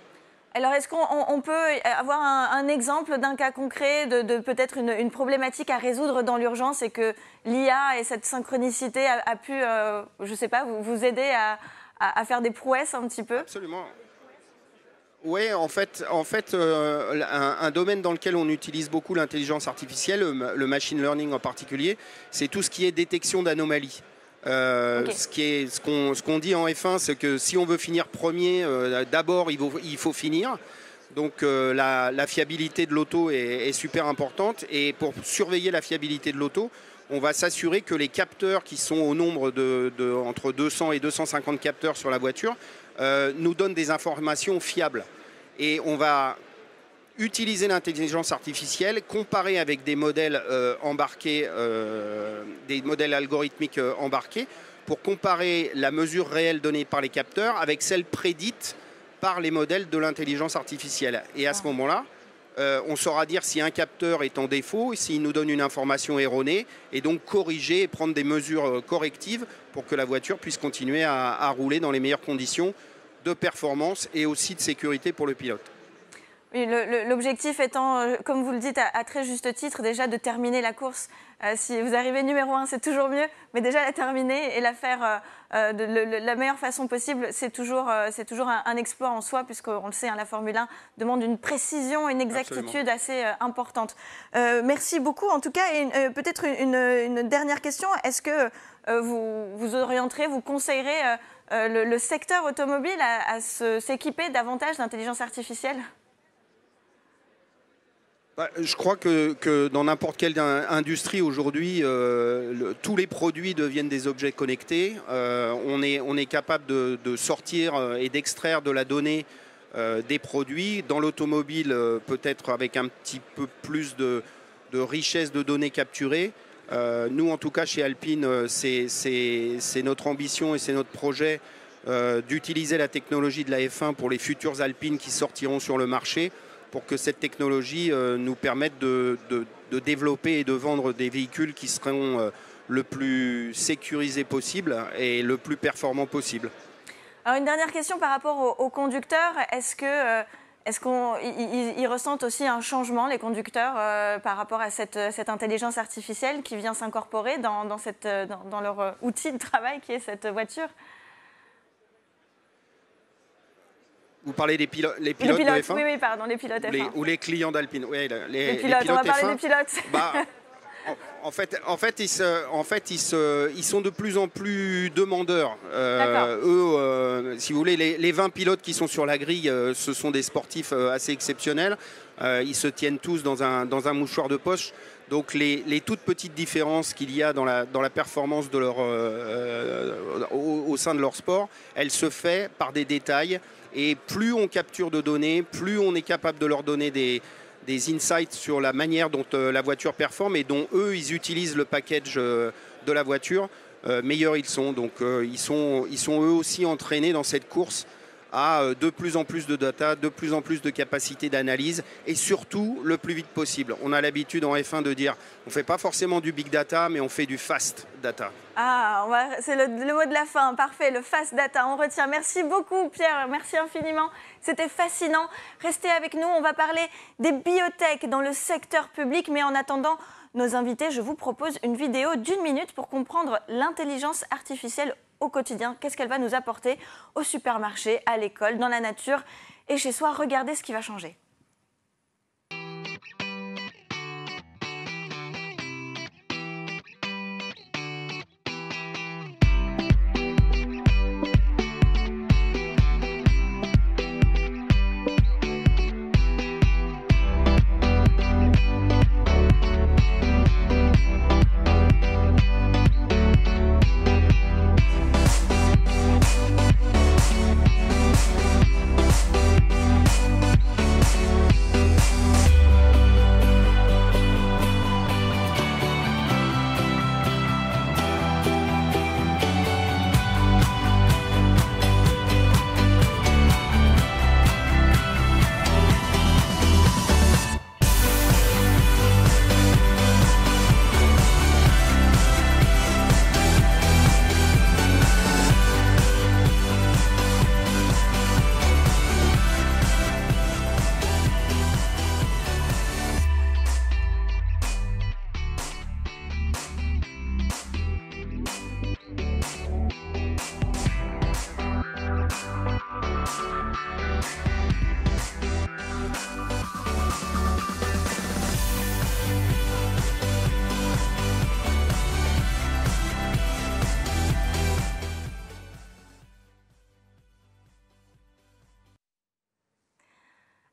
Alors, est-ce qu'on peut avoir un exemple d'un cas concret de peut-être une problématique à résoudre dans l'urgence et que l'IA et cette synchronicité a pu, je ne sais pas, vous aider à faire des prouesses un petit peu ? Absolument. Oui, en fait, un domaine dans lequel on utilise beaucoup l'intelligence artificielle, le machine learning en particulier, c'est tout ce qui est détection d'anomalies. Ce qu'on dit en F1, c'est que si on veut finir premier, d'abord il faut finir. Donc la fiabilité de l'auto est super importante. Et pour surveiller la fiabilité de l'auto, on va s'assurer que les capteurs qui sont au nombre entre 200 et 250 capteurs sur la voiture nous donnent des informations fiables. Et on va utiliser l'intelligence artificielle, comparer avec des modèles embarqués, des modèles algorithmiques embarqués, pour comparer la mesure réelle donnée par les capteurs avec celle prédite par les modèles de l'intelligence artificielle. Et à ce moment-là, on saura dire si un capteur est en défaut, s'il nous donne une information erronée, et donc corriger et prendre des mesures correctives pour que la voiture puisse continuer à rouler dans les meilleures conditions de performance et aussi de sécurité pour le pilote. Oui, l'objectif étant, comme vous le dites à très juste titre, déjà de terminer la course. Si vous arrivez numéro 1, c'est toujours mieux, mais déjà la terminer et la faire de la meilleure façon possible, c'est toujours un exploit en soi, puisqu'on le sait, hein, la Formule 1 demande une précision, une exactitude assez importante. Merci beaucoup en tout cas. Et peut-être une dernière question. Est-ce que vous orienterez, vous conseillerez le secteur automobile à s'équiper davantage d'intelligence artificielle ? Je crois que dans n'importe quelle industrie aujourd'hui, tous les produits deviennent des objets connectés. On est capable de sortir et d'extraire de la donnée des produits. Dans l'automobile, peut-être avec un petit peu plus de richesse de données capturées. Nous, en tout cas, chez Alpine, c'est notre ambition et c'est notre projet d'utiliser la technologie de la F1 pour les futures Alpines qui sortiront sur le marché, pour que cette technologie nous permette de développer et de vendre des véhicules qui seront le plus sécurisés possible et le plus performants possible. Alors une dernière question par rapport aux conducteurs. Est-ce qu'ils ressentent aussi un changement, les conducteurs, par rapport à cette intelligence artificielle qui vient s'incorporer dans leur outil de travail qui est cette voiture ? Vous parlez des pilotes de F1 ? Oui, pardon, les pilotes F1. Ou les clients d'Alpine. Oui, les pilotes, on va parler des pilotes. En fait, ils sont de plus en plus demandeurs. Eux, si vous voulez, les 20 pilotes qui sont sur la grille, ce sont des sportifs assez exceptionnels. Ils se tiennent tous dans un mouchoir de poche. Donc les toutes petites différences qu'il y a dans la performance de au sein de leur sport, elle se fait par des détails. Et plus on capture de données, plus on est capable de leur donner des insights sur la manière dont la voiture performe et dont eux, ils utilisent le package de la voiture, meilleurs ils sont. Donc ils sont eux aussi entraînés dans cette course à de plus en plus de data, de plus en plus de capacité d'analyse et surtout le plus vite possible. On a l'habitude en F1 de dire on ne fait pas forcément du big data, mais on fait du fast data. Ah, c'est le mot de la fin, parfait, le fast data, on retient. Merci beaucoup Pierre, merci infiniment, c'était fascinant. Restez avec nous, on va parler des biotech dans le secteur public, mais en attendant nos invités, je vous propose une vidéo d'1 minute pour comprendre l'intelligence artificielle au quotidien. Qu'est-ce qu'elle va nous apporter au supermarché, à l'école, dans la nature et chez soi. Regardez ce qui va changer.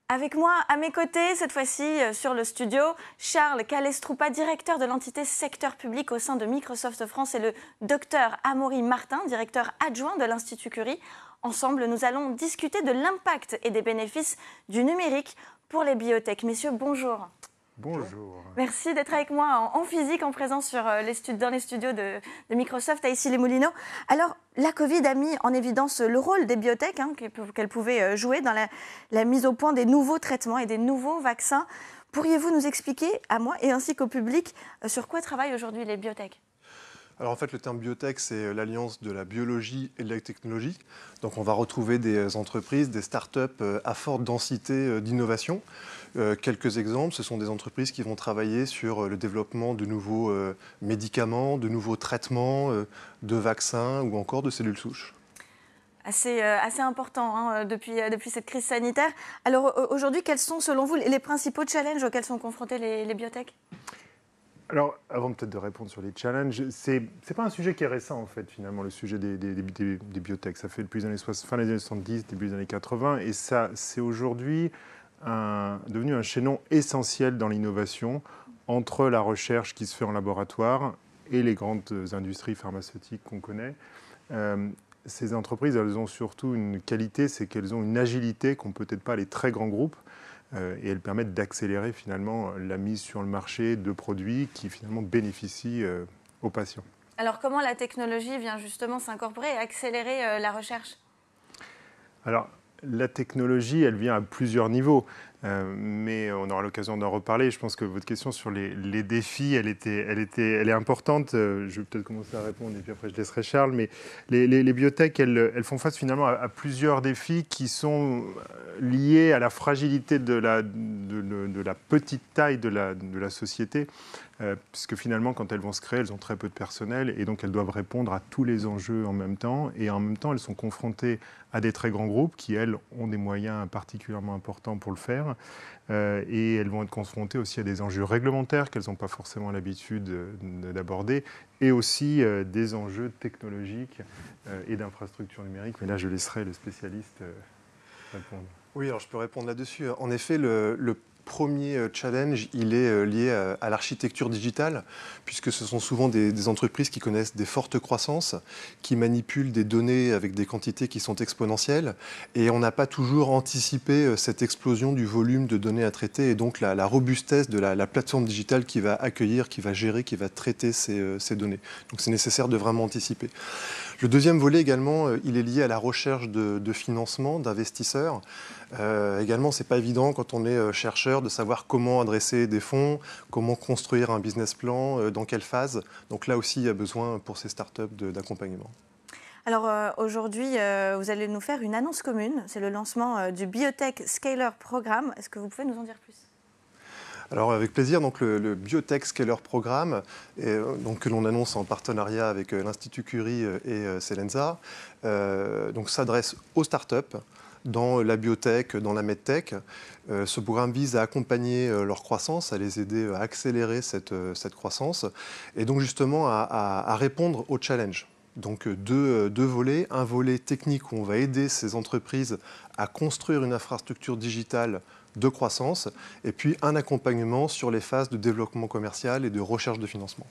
Avec moi, à mes côtés, cette fois-ci sur le studio, Charles Calestroupa, directeur de l'entité secteur public au sein de Microsoft France, et le docteur Amaury Martin, directeur adjoint de l'Institut Curie. Ensemble, nous allons discuter de l'impact et des bénéfices du numérique pour les biotech. Messieurs, bonjour. Bonjour. Merci d'être avec moi en physique, en présence dans les studios de Microsoft à Issy-les-Moulineaux. Alors, la Covid a mis en évidence le rôle des biotech qu'elles pouvaient jouer dans la mise au point des nouveaux traitements et des nouveaux vaccins. Pourriez-vous nous expliquer, à moi et ainsi qu'au public, sur quoi travaillent aujourd'hui les biotech ? Alors en fait, le terme biotech, c'est l'alliance de la biologie et de la technologie. Donc on va retrouver des entreprises, des startups à forte densité d'innovation. Quelques exemples, ce sont des entreprises qui vont travailler sur le développement de nouveaux médicaments, de nouveaux traitements, de vaccins ou encore de cellules souches. Assez important depuis cette crise sanitaire. Alors aujourd'hui, quels sont selon vous les principaux challenges auxquels sont confrontés les biotech ? Alors, avant peut-être de répondre sur les challenges, c'est pas un sujet qui est récent en fait, finalement, le sujet des biotech. Ça fait depuis les années fin des années 70, début des années 80, et ça, c'est aujourd'hui devenu un chaînon essentiel dans l'innovation entre la recherche qui se fait en laboratoire et les grandes industries pharmaceutiques qu'on connaît. Ces entreprises, elles ont surtout une qualité, c'est qu'elles ont une agilité qu'ont peut-être pas les très grands groupes. Et elles permettent d'accélérer finalement la mise sur le marché de produits qui finalement bénéficient aux patients. Alors comment la technologie vient justement s'incorporer et accélérer la recherche ? Alors la technologie, elle vient à plusieurs niveaux, mais on aura l'occasion d'en reparler. Je pense que votre question sur les défis, elle est importante. Je vais peut-être commencer à répondre et puis après je laisserai Charles. Mais les biotech, elles font face finalement à plusieurs défis qui sont liés à la fragilité de la petite taille de la société. Puisque finalement, quand elles vont se créer, elles ont très peu de personnel et donc elles doivent répondre à tous les enjeux en même temps. Et en même temps, elles sont confrontées à des très grands groupes qui, elles, ont des moyens particulièrement importants pour le faire. faire. Et elles vont être confrontées aussi à des enjeux réglementaires qu'elles n'ont pas forcément l'habitude d'aborder, et aussi des enjeux technologiques et d'infrastructures numériques. Mais là, je laisserai le spécialiste répondre. Oui, alors je peux répondre là-dessus. En effet, le premier challenge, il est lié à l'architecture digitale, puisque ce sont souvent des entreprises qui connaissent des fortes croissances, qui manipulent des données avec des quantités qui sont exponentielles, et on n'a pas toujours anticipé cette explosion du volume de données à traiter, et donc la robustesse de la plateforme digitale qui va accueillir, qui va gérer, qui va traiter ces données. Donc c'est nécessaire de vraiment anticiper. Le deuxième volet également, il est lié à la recherche de financement, d'investisseurs. Également, ce n'est pas évident quand on est chercheur de savoir comment adresser des fonds, comment construire un business plan, dans quelle phase. Donc là aussi, il y a besoin pour ces startups d'accompagnement. Alors aujourd'hui, vous allez nous faire une annonce commune. C'est le lancement du Biotech Scaler Programme. Est-ce que vous pouvez nous en dire plus ? Alors avec plaisir, donc le Biotech Scaler Programme, donc, que l'on annonce en partenariat avec l'Institut Curie et Celenza, donc s'adresse aux startups dans la biotech, dans la medtech. Ce programme vise à accompagner leur croissance, à les aider à accélérer cette croissance, et donc justement à répondre aux challenges. Donc deux volets, un volet technique où on va aider ces entreprises à construire une infrastructure digitale de croissance, et puis un accompagnement sur les phases de développement commercial et de recherche de financement.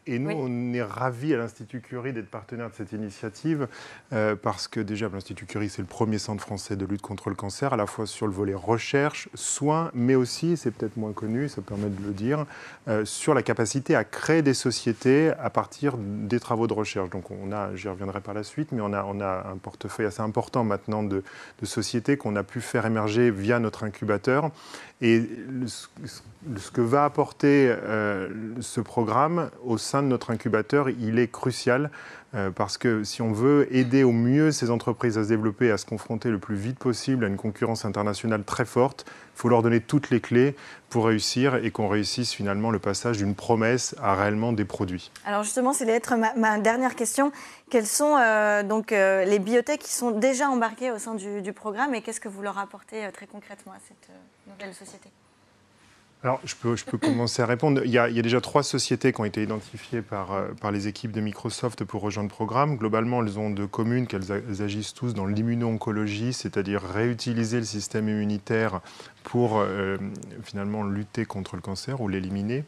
Et nous, oui. On est ravis à l'Institut Curie d'être partenaire de cette initiative parce que déjà, l'Institut Curie, c'est le premier centre français de lutte contre le cancer, à la fois sur le volet recherche, soins, mais aussi, c'est peut-être moins connu, ça permet de le dire, sur la capacité à créer des sociétés à partir des travaux de recherche. Donc j'y reviendrai par la suite, mais on a un portefeuille assez important maintenant de sociétés qu'on a pu faire émerger via notre incubateur. Et ce que va apporter ce programme au sein de notre incubateur, il est crucial parce que si on veut aider au mieux ces entreprises à se développer, à se confronter le plus vite possible à une concurrence internationale très forte, il faut leur donner toutes les clés pour réussir et qu'on réussisse finalement le passage d'une promesse à réellement des produits. Alors justement, c'est être ma dernière question. Quels sont les biotech qui sont déjà embarqués au sein du programme et qu'est-ce que vous leur apportez très concrètement à cette nouvelle société ? Alors, je peux commencer à répondre. Il y a déjà 3 sociétés qui ont été identifiées par les équipes de Microsoft pour rejoindre le programme. Globalement, elles ont de communes qu'elles agissent tous dans l'immuno-oncologie, c'est-à-dire réutiliser le système immunitaire pour finalement lutter contre le cancer ou l'éliminer.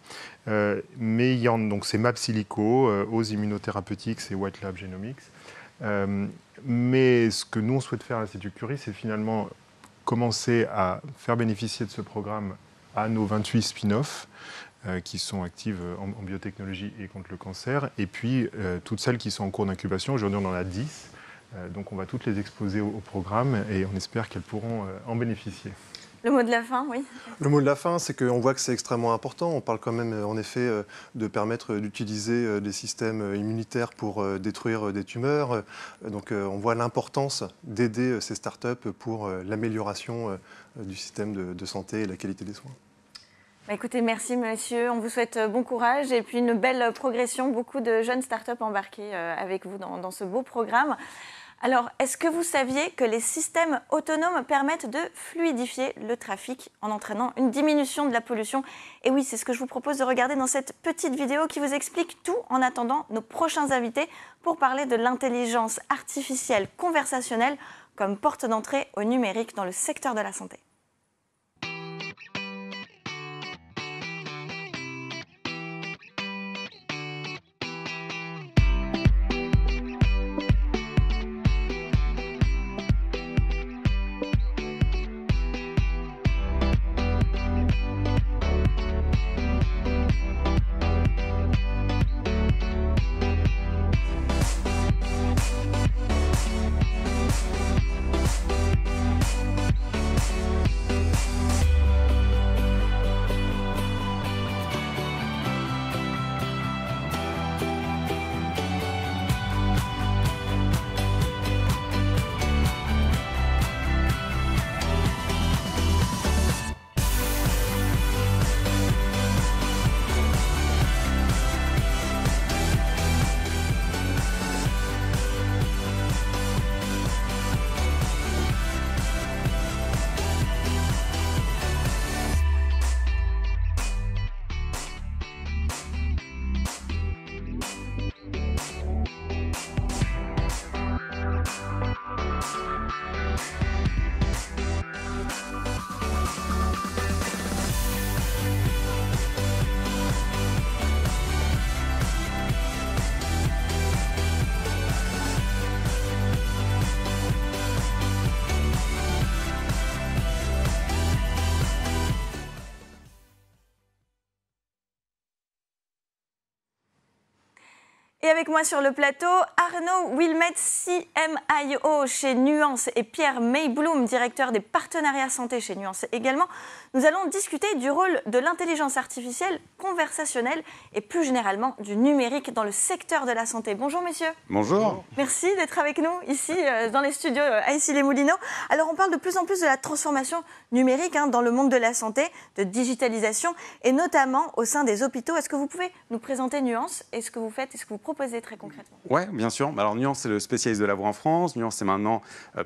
Mais donc c'est Mapsilico, Aux Immunothérapeutics et White Lab Genomics. Mais ce que nous, on souhaite faire à l'Institut Curie, c'est finalement commencer à faire bénéficier de ce programme à nos 28 spin-offs qui sont actives en biotechnologie et contre le cancer, et puis toutes celles qui sont en cours d'incubation. Aujourd'hui, on en a 10, donc on va toutes les exposer au programme et on espère qu'elles pourront en bénéficier. Le mot de la fin, oui. Le mot de la fin, c'est qu'on voit que c'est extrêmement important. On parle quand même, en effet, de permettre d'utiliser des systèmes immunitaires pour détruire des tumeurs. Donc, on voit l'importance d'aider ces startups pour l'amélioration du système de santé et la qualité des soins. Écoutez, merci monsieur. On vous souhaite bon courage et puis une belle progression. Beaucoup de jeunes startups embarqués avec vous dans ce beau programme. Alors, est-ce que vous saviez que les systèmes autonomes permettent de fluidifier le trafic en entraînant une diminution de la pollution ? Et oui, c'est ce que je vous propose de regarder dans cette petite vidéo qui vous explique tout en attendant nos prochains invités pour parler de l'intelligence artificielle conversationnelle comme porte d'entrée au numérique dans le secteur de la santé. Et avec moi sur le plateau, Arnaud Wilmet, CMIO chez Nuance, et Pierre Maybloom, directeur des partenariats santé chez Nuance également. Nous allons discuter du rôle de l'intelligence artificielle conversationnelle et plus généralement du numérique dans le secteur de la santé. Bonjour messieurs. Bonjour. Merci d'être avec nous ici dans les studios à Issy-les-Moulineaux. Alors on parle de plus en plus de la transformation numérique dans le monde de la santé, de digitalisation et notamment au sein des hôpitaux. Est-ce que vous pouvez nous présenter Nuance et ce que vous faites et ce que vous proposez très concrètement? Oui, bien sûr. Alors Nuance, c'est le spécialiste de la voix en France. Nuance, c'est maintenant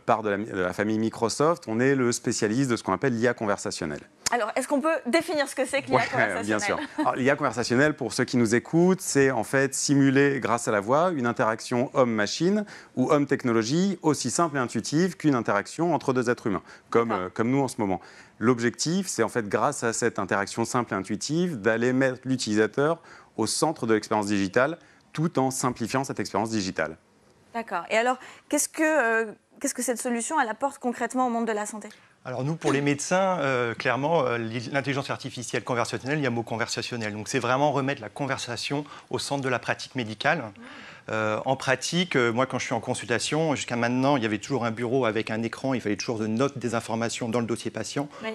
part de la famille Microsoft. On est le spécialiste de ce qu'on appelle l'IA conversationnelle. Alors, est-ce qu'on peut définir ce que c'est que l'IA conversationnelle? Bien sûr. Alors, l'IA conversationnelle, pour ceux qui nous écoutent, c'est en fait simuler, grâce à la voix, une interaction homme-machine ou homme-technologie aussi simple et intuitive qu'une interaction entre deux êtres humains, comme nous en ce moment. L'objectif, c'est en fait, grâce à cette interaction simple et intuitive, d'aller mettre l'utilisateur au centre de l'expérience digitale, tout en simplifiant cette expérience digitale. D'accord. Et alors, qu'est-ce que cette solution elle apporte concrètement au monde de la santé? Alors nous, pour les médecins, clairement, l'intelligence artificielle conversationnelle, il y a mot conversationnel. Donc c'est vraiment remettre la conversation au centre de la pratique médicale. En pratique, moi quand je suis en consultation, jusqu'à maintenant, il y avait toujours un bureau avec un écran, il fallait toujours noter des informations dans le dossier patient. Oui.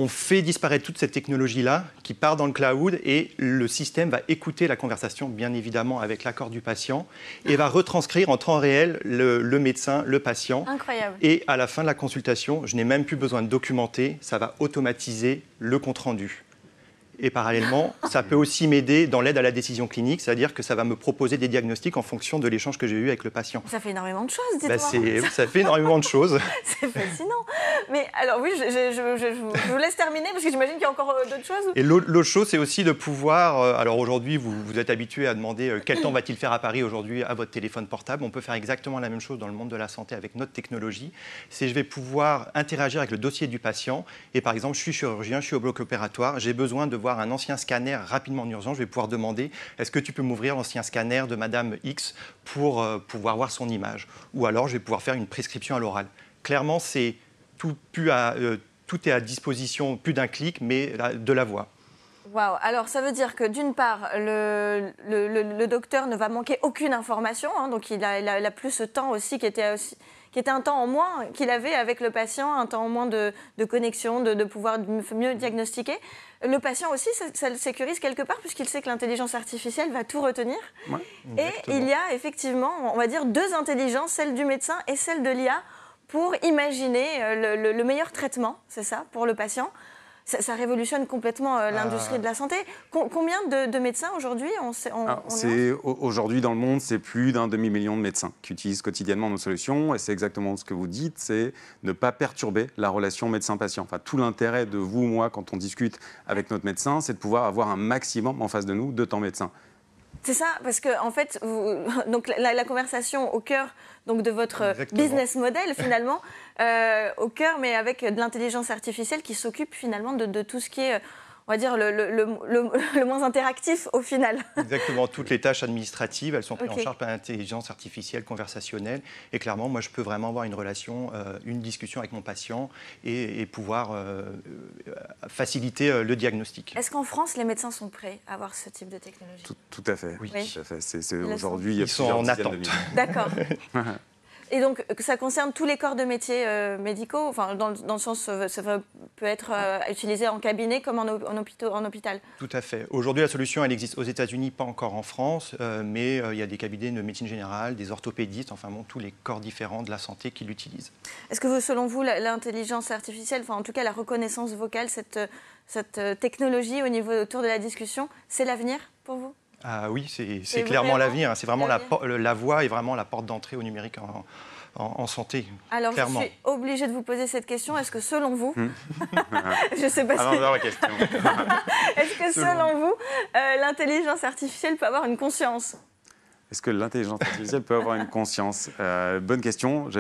On fait disparaître toute cette technologie-là qui part dans le cloud et le système va écouter la conversation, bien évidemment, avec l'accord du patient et va retranscrire en temps réel le médecin, le patient. Incroyable. Et à la fin de la consultation, je n'ai même plus besoin de documenter, ça va automatiser le compte-rendu. Et parallèlement, ça peut aussi m'aider dans l'aide à la décision clinique, c'est-à-dire que ça va me proposer des diagnostics en fonction de l'échange que j'ai eu avec le patient. Ça fait énormément de choses, dites-moi. Ça fait énormément de choses. C'est fascinant. Mais alors oui, je vous laisse terminer parce que j'imagine qu'il y a encore d'autres choses. Et l'autre chose, c'est aussi de pouvoir... alors aujourd'hui, vous êtes habitué à demander quel temps va-t-il faire à Paris aujourd'hui à votre téléphone portable. On peut faire exactement la même chose dans le monde de la santé avec notre technologie. C'est je vais pouvoir interagir avec le dossier du patient. Et par exemple, je suis chirurgien, je suis au bloc opératoire, j'ai besoin de voir un ancien scanner rapidement en urgence, je vais pouvoir demander est-ce que tu peux m'ouvrir l'ancien scanner de Madame X pour pouvoir voir son image, ou alors je vais pouvoir faire une prescription à l'oral. Clairement, c'est tout est à disposition, plus d'un clic, mais de la voix. Waouh. Alors ça veut dire que d'une part, le docteur ne va manquer aucune information, donc il a plus ce temps aussi qui était un temps en moins qu'il avait avec le patient, un temps en moins de connexion, de pouvoir mieux diagnostiquer. Le patient aussi, ça le sécurise quelque part puisqu'il sait que l'intelligence artificielle va tout retenir. Ouais, et il y a effectivement, on va dire, deux intelligences, celle du médecin et celle de l'IA, pour imaginer le meilleur traitement, c'est ça, pour le patient. Ça révolutionne complètement l'industrie de la santé. Combien de médecins aujourd'hui Aujourd'hui, dans le monde, c'est plus d'1 demi-million de médecins qui utilisent quotidiennement nos solutions. Et c'est exactement ce que vous dites, c'est ne pas perturber la relation médecin-patient. Enfin, tout l'intérêt de vous, moi, quand on discute avec notre médecin, c'est de pouvoir avoir un maximum en face de nous de temps médecin. C'est ça, parce que en fait, donc la conversation au cœur donc de votre business model finalement, au cœur, mais avec de l'intelligence artificielle qui s'occupe finalement de tout ce qui est, on va dire, le moins interactif au final. Exactement, toutes les tâches administratives, elles sont prises en charge par l'intelligence artificielle conversationnelle. Et clairement, moi, je peux vraiment avoir une relation, une discussion avec mon patient et pouvoir faciliter le diagnostic. Est-ce qu'en France, les médecins sont prêts à avoir ce type de technologie? Tout à fait. Oui. Tout à fait. Aujourd'hui, ils sont en attente. D'accord. Et donc, ça concerne tous les corps de métiers médicaux, enfin, dans le sens, ça peut être utilisé en cabinet comme en hôpital. Tout à fait. Aujourd'hui, la solution, elle existe aux États-Unis, pas encore en France, mais il y a des cabinets de médecine générale, des orthopédistes, enfin bon, tous les corps différents de la santé qui l'utilisent. Est-ce que, selon vous, l'intelligence artificielle, enfin, en tout cas la reconnaissance vocale, cette technologie autour de la discussion, c'est l'avenir pour vous? Ah oui, c'est clairement l'avenir. C'est vraiment la voix est vraiment la porte d'entrée au numérique en santé. Alors, clairement. Je suis obligée de vous poser cette question. Est-ce que selon vous, je ne sais pas si... la question. Est-ce que selon vous, l'intelligence artificielle peut avoir une conscience? Est-ce que l'intelligence artificielle peut avoir une conscience? Bonne question.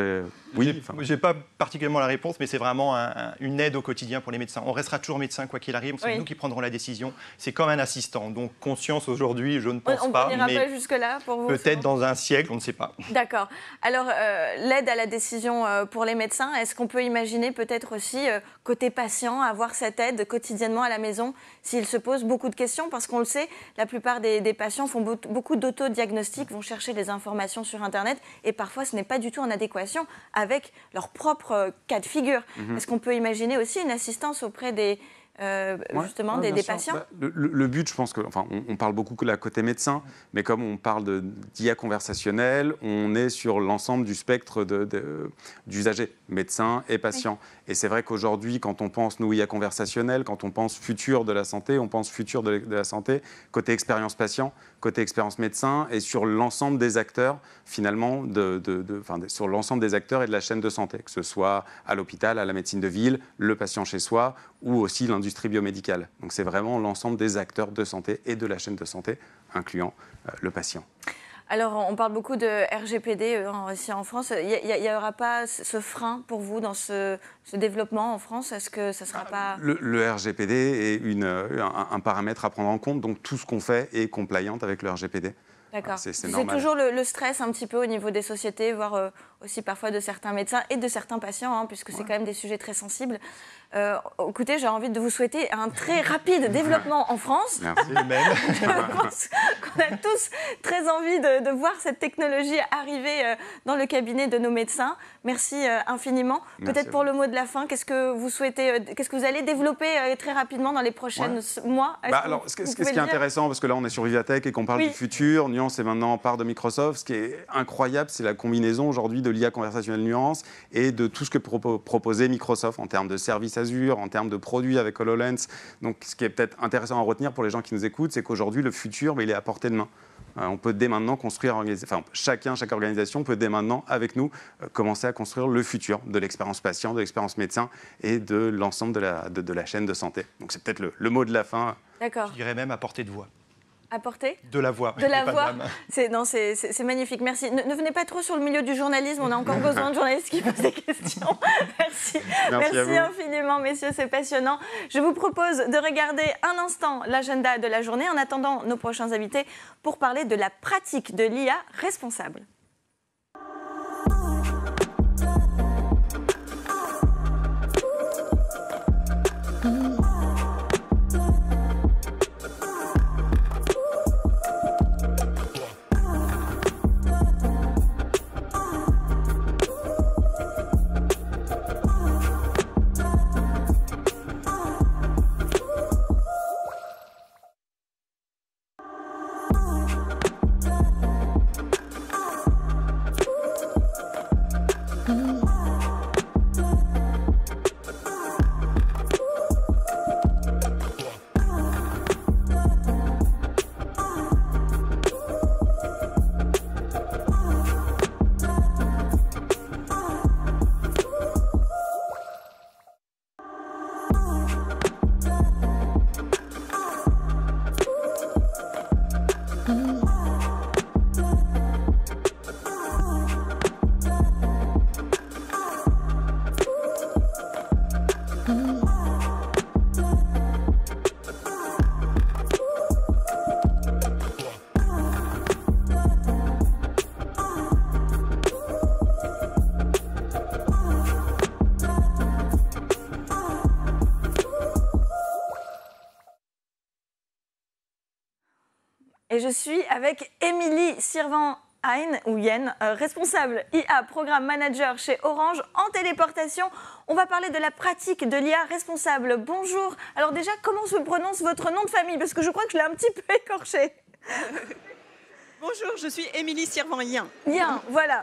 Oui. J'ai pas particulièrement la réponse, mais c'est vraiment une aide au quotidien pour les médecins. On restera toujours médecin quoi qu'il arrive. C'est nous qui prendrons la décision. C'est comme un assistant. Donc conscience aujourd'hui, je ne pense pas. On n'ira pas jusque-là pour vous? Peut-être dans un siècle, on ne sait pas. D'accord. Alors l'aide à la décision pour les médecins, est-ce qu'on peut imaginer peut-être aussi côté patient avoir cette aide quotidiennement à la maison s'ils se posent beaucoup de questions? Parce qu'on le sait, la plupart des patients font beaucoup d'autodiagnostic pratiques vont chercher des informations sur Internet et parfois ce n'est pas du tout en adéquation avec leur propre cas de figure. Est-ce qu'on peut imaginer aussi une assistance auprès des... justement des patients. Le but, je pense que, enfin, on parle beaucoup que la côté médecin, mais comme on parle d'IA conversationnelle, on est sur l'ensemble du spectre d'usagers, médecins et patients. Oui. Et c'est vrai qu'aujourd'hui, quand on pense, nous, IA conversationnelle, quand on pense futur de la santé, on pense futur de la santé, côté expérience patient, côté expérience médecin, et sur l'ensemble des acteurs, finalement, sur l'ensemble des acteurs et de la chaîne de santé, que ce soit à l'hôpital, à la médecine de ville, le patient chez soi, ou aussi l'industrie biomédicale. Donc c'est vraiment l'ensemble des acteurs de santé et de la chaîne de santé, incluant le patient. Alors, on parle beaucoup de RGPD ici en France. Il n'y aura pas ce frein pour vous dans ce développement en France? Est-ce que ça ne sera pas... Le RGPD est un paramètre à prendre en compte. Donc, tout ce qu'on fait est compliant avec le RGPD. D'accord. C'est toujours le stress un petit peu au niveau des sociétés, voire aussi parfois de certains médecins et de certains patients, puisque c'est quand même des sujets très sensibles. Écoutez, j'ai envie de vous souhaiter un très rapide développement en France. Merci. Je pense qu'on a tous très envie de voir cette technologie arriver dans le cabinet de nos médecins. Merci infiniment. Peut-être pour le mot de la fin, qu'est-ce que vous souhaitez, qu'est-ce que vous allez développer très rapidement dans les prochains mois? Alors, ce qui est intéressant, parce que là on est sur Vivatech et qu'on parle du futur, Nuance est maintenant part de Microsoft. Ce qui est incroyable, c'est la combinaison aujourd'hui de l'IA conversationnelle Nuance et de tout ce que proposait Microsoft en termes de services Azure, en termes de produits avec HoloLens. Donc, ce qui est peut-être intéressant à retenir pour les gens qui nous écoutent, c'est qu'aujourd'hui, le futur, il est à portée de main. On peut dès maintenant construire, chaque organisation peut dès maintenant, avec nous, commencer à construire le futur de l'expérience patient, de l'expérience médecin et de l'ensemble de la chaîne de santé. Donc, c'est peut-être le mot de la fin. D'accord. Je dirais même à portée de voix. Apporter de la voix. De la voix. C'est magnifique. Merci. Ne venez pas trop sur le milieu du journalisme. On a encore besoin de journalistes qui posent des questions. Merci. Merci infiniment, messieurs. C'est passionnant. Je vous propose de regarder un instant l'agenda de la journée en attendant nos prochains invités pour parler de la pratique de l'IA responsable. Et je suis avec Émilie Sirvan-Hein, ou Yen, responsable IA Programme Manager chez Orange en téléportation. On va parler de la pratique de l'IA responsable. Bonjour. Alors déjà, comment se prononce votre nom de famille? Parce que je crois que je l'ai un petit peu écorché. Bonjour, je suis Émilie Sirvan-Hein. Yen, voilà.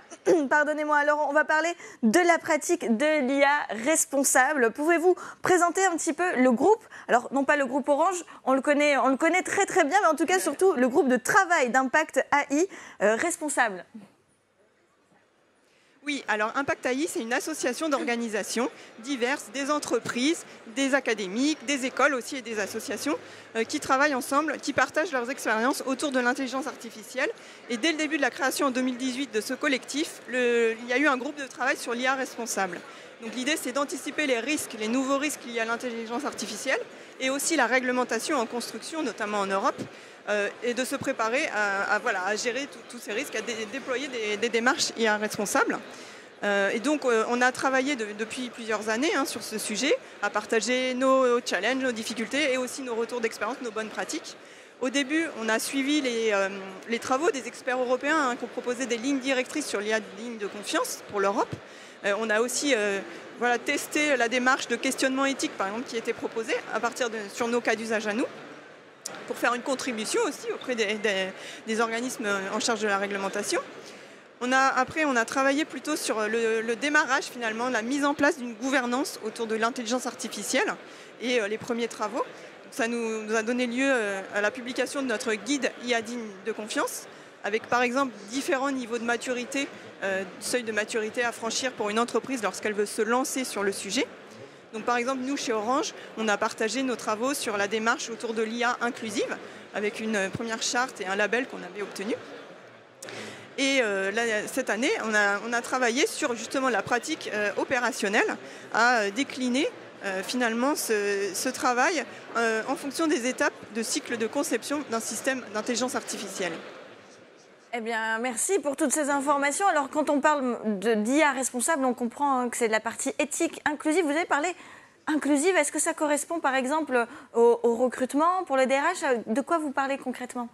Pardonnez-moi. Alors, on va parler de la pratique de l'IA responsable. Pouvez-vous présenter un petit peu le groupe? Alors, non pas le groupe Orange, on le connaît très très bien, mais en tout cas, surtout, le groupe de travail d'impact AI responsable. Oui, alors Impact AI, c'est une association d'organisations diverses, des entreprises, des académiques, des écoles aussi et des associations qui travaillent ensemble, qui partagent leurs expériences autour de l'intelligence artificielle. Et dès le début de la création en 2018 de ce collectif, il y a eu un groupe de travail sur l'IA responsable. Donc l'idée, c'est d'anticiper les risques, les nouveaux risques liés à l'intelligence artificielle et aussi la réglementation en construction, notamment en Europe, et de se préparer à gérer tous ces risques, à déployer des démarches IA responsables. Et donc, on a travaillé depuis plusieurs années sur ce sujet, à partager nos challenges, nos difficultés et aussi nos retours d'expérience, nos bonnes pratiques. Au début, on a suivi les travaux des experts européens qui ont proposé des lignes directrices sur l'IA, des lignes de confiance pour l'Europe. On a aussi testé la démarche de questionnement éthique, par exemple, qui était proposée sur nos cas d'usage à nous, pour faire une contribution aussi auprès des organismes en charge de la réglementation. Après, on a travaillé plutôt sur le démarrage, finalement, la mise en place d'une gouvernance autour de l'intelligence artificielle et les premiers travaux. Ça nous a donné lieu à la publication de notre guide IA digne de confiance, avec par exemple différents niveaux de maturité, seuil de maturité à franchir pour une entreprise lorsqu'elle veut se lancer sur le sujet. Donc par exemple, nous, chez Orange, on a partagé nos travaux sur la démarche autour de l'IA inclusive, avec une première charte et un label qu'on avait obtenu. Et cette année, on a travaillé sur justement la pratique opérationnelle, à décliner finalement ce travail en fonction des étapes de cycle de conception d'un système d'intelligence artificielle. Eh bien, merci pour toutes ces informations. Alors, quand on parle d'IA responsable, on comprend que c'est de la partie éthique inclusive. Vous avez parlé inclusive. Est-ce que ça correspond, par exemple, au recrutement pour le DRH? De quoi vous parlez concrètement?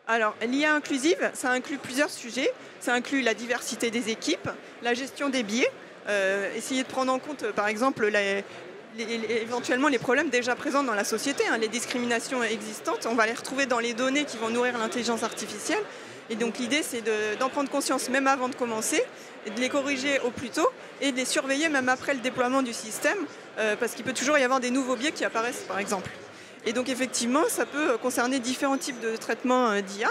Alors, l'IA inclusive, ça inclut plusieurs sujets. Ça inclut la diversité des équipes, la gestion des biais, essayer de prendre en compte, par exemple, éventuellement les problèmes déjà présents dans la société, les discriminations existantes. On va les retrouver dans les données qui vont nourrir l'intelligence artificielle. Et donc, l'idée, c'est d'en prendre conscience même avant de commencer, et de les corriger au plus tôt et de les surveiller même après le déploiement du système, parce qu'il peut toujours y avoir des nouveaux biais qui apparaissent, par exemple. Et donc effectivement, ça peut concerner différents types de traitements d'IA,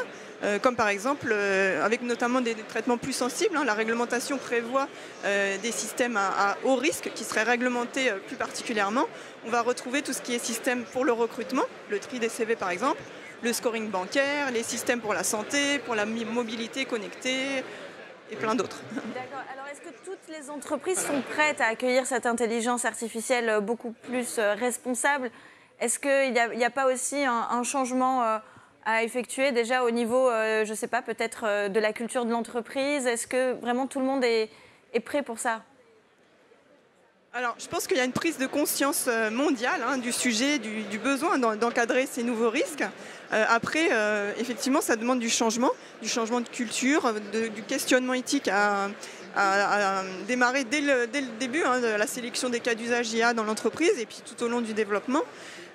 comme par exemple avec notamment des traitements plus sensibles. La réglementation prévoit des systèmes à haut risque qui seraient réglementés plus particulièrement. On va retrouver tout ce qui est système pour le recrutement, le tri des CV par exemple, le scoring bancaire, les systèmes pour la santé, pour la mobilité connectée et plein d'autres. D'accord. Alors est-ce que toutes les entreprises sont prêtes à accueillir cette intelligence artificielle beaucoup plus responsable? Est-ce qu'il n'y a pas aussi un changement à effectuer déjà au niveau, je ne sais pas, peut-être de la culture de l'entreprise? Est-ce que vraiment tout le monde est prêt pour ça? Alors, je pense qu'il y a une prise de conscience mondiale du sujet, du besoin d'encadrer ces nouveaux risques. Après, effectivement, ça demande du changement de culture, du questionnement éthique à démarrer dès le début de la sélection des cas d'usage IA dans l'entreprise et puis tout au long du développement.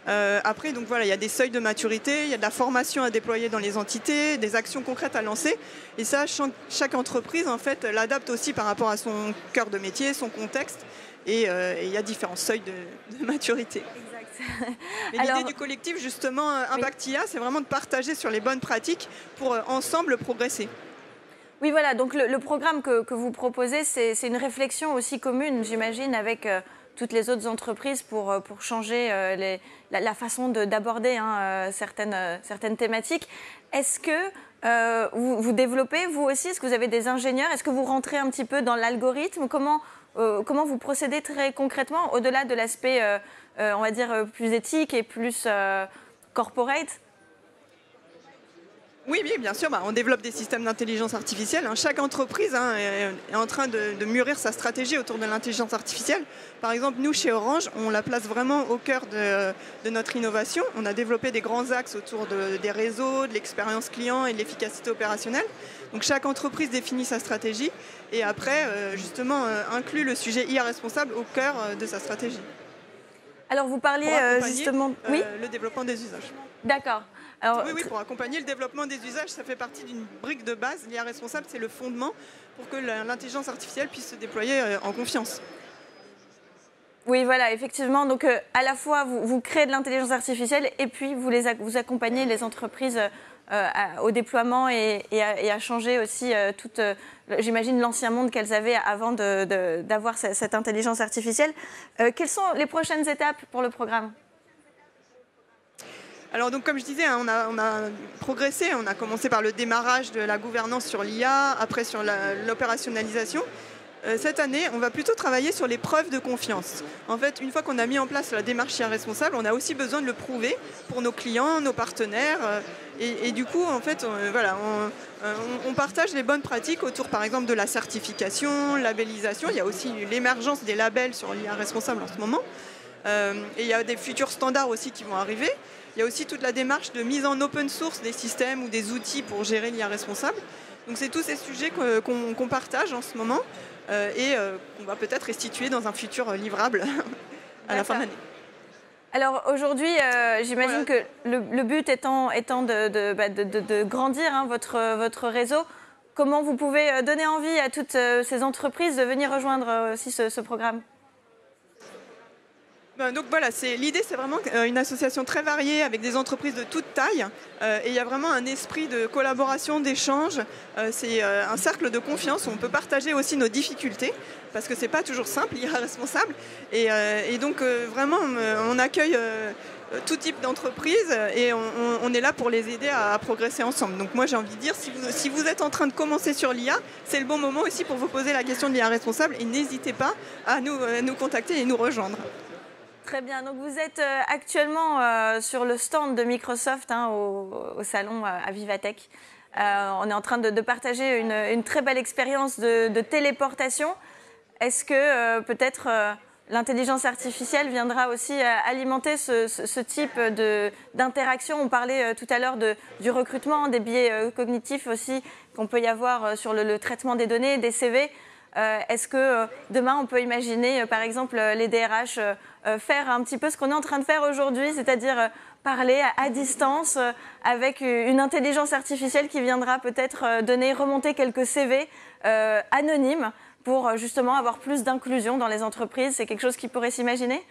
Après, donc voilà, il y a des seuils de maturité, il y a de la formation à déployer dans les entités, des actions concrètes à lancer. Et ça, chaque entreprise, en fait, l'adapte aussi par rapport à son cœur de métier, son contexte. Et il y a différents seuils de maturité. Exact. Mais l'idée du collectif, justement, Impact IA, c'est vraiment de partager sur les bonnes pratiques pour ensemble progresser. Oui, voilà, donc le programme que vous proposez, c'est une réflexion aussi commune, j'imagine, avec toutes les autres entreprises pour changer la façon d'aborder certaines thématiques. Est-ce que vous développez, vous aussi, est-ce que vous avez des ingénieurs? Est-ce que vous rentrez un petit peu dans l'algorithme? Comment vous procédez très concrètement, au-delà de l'aspect, on va dire, plus éthique et plus corporate? Oui, bien sûr. On développe des systèmes d'intelligence artificielle. Chaque entreprise est en train de mûrir sa stratégie autour de l'intelligence artificielle. Par exemple, nous, chez Orange, on la place vraiment au cœur de notre innovation. On a développé des grands axes autour des réseaux, de l'expérience client et de l'efficacité opérationnelle. Donc, chaque entreprise définit sa stratégie et après, justement, inclut le sujet IA responsable au cœur de sa stratégie. Alors, vous parliez justement... Oui, le développement des usages. D'accord. Alors, oui, pour accompagner le développement des usages, ça fait partie d'une brique de base. L'IA responsable, c'est le fondement pour que l'intelligence artificielle puisse se déployer en confiance. Oui, voilà, effectivement. Donc, à la fois, vous créez de l'intelligence artificielle et puis vous accompagnez les entreprises au déploiement et à changer aussi j'imagine, l'ancien monde qu'elles avaient avant d'avoir cette intelligence artificielle. Quelles sont les prochaines étapes pour le programme ? Alors donc, comme je disais, on a progressé. On a commencé par le démarrage de la gouvernance sur l'IA, après sur l'opérationnalisation. Cette année, on va plutôt travailler sur les preuves de confiance. En fait, une fois qu'on a mis en place la démarche IA responsable, on a aussi besoin de le prouver pour nos clients, nos partenaires. Et du coup, en fait, on partage les bonnes pratiques autour, par exemple, de la certification, labellisation. Il y a aussi l'émergence des labels sur l'IA responsable en ce moment. Et il y a des futurs standards aussi qui vont arriver. Il y a aussi toute la démarche de mise en open source des systèmes ou des outils pour gérer l'IA responsable. Donc c'est tous ces sujets qu'on partage en ce moment et qu'on va peut-être restituer dans un futur livrable à la fin de l'année. Alors aujourd'hui, j'imagine que le but étant de grandir votre réseau, comment vous pouvez donner envie à toutes ces entreprises de venir rejoindre aussi ce programme ? Donc voilà, l'idée c'est vraiment une association très variée avec des entreprises de toute taille et il y a vraiment un esprit de collaboration, d'échange. C'est un cercle de confiance où on peut partager aussi nos difficultés parce que c'est pas toujours simple, l'IA responsable. Et donc vraiment on accueille tout type d'entreprise et on est là pour les aider à progresser ensemble. Donc moi j'ai envie de dire, si vous êtes en train de commencer sur l'IA, c'est le bon moment aussi pour vous poser la question de l'IA responsable et n'hésitez pas à nous contacter et nous rejoindre. Très bien, donc vous êtes actuellement sur le stand de Microsoft au salon à Vivatech. On est en train de partager une très belle expérience de téléportation. Est-ce que peut-être l'intelligence artificielle viendra aussi alimenter ce type d'interaction? On parlait tout à l'heure du recrutement, des biais cognitifs aussi qu'on peut y avoir sur le traitement des données, des CV. Est-ce que demain, on peut imaginer, par exemple, les DRH faire un petit peu ce qu'on est en train de faire aujourd'hui, c'est-à-dire parler à distance avec une intelligence artificielle qui viendra peut-être remonter quelques CV anonymes pour justement avoir plus d'inclusion dans les entreprises? C'est quelque chose qui pourrait s'imaginer ?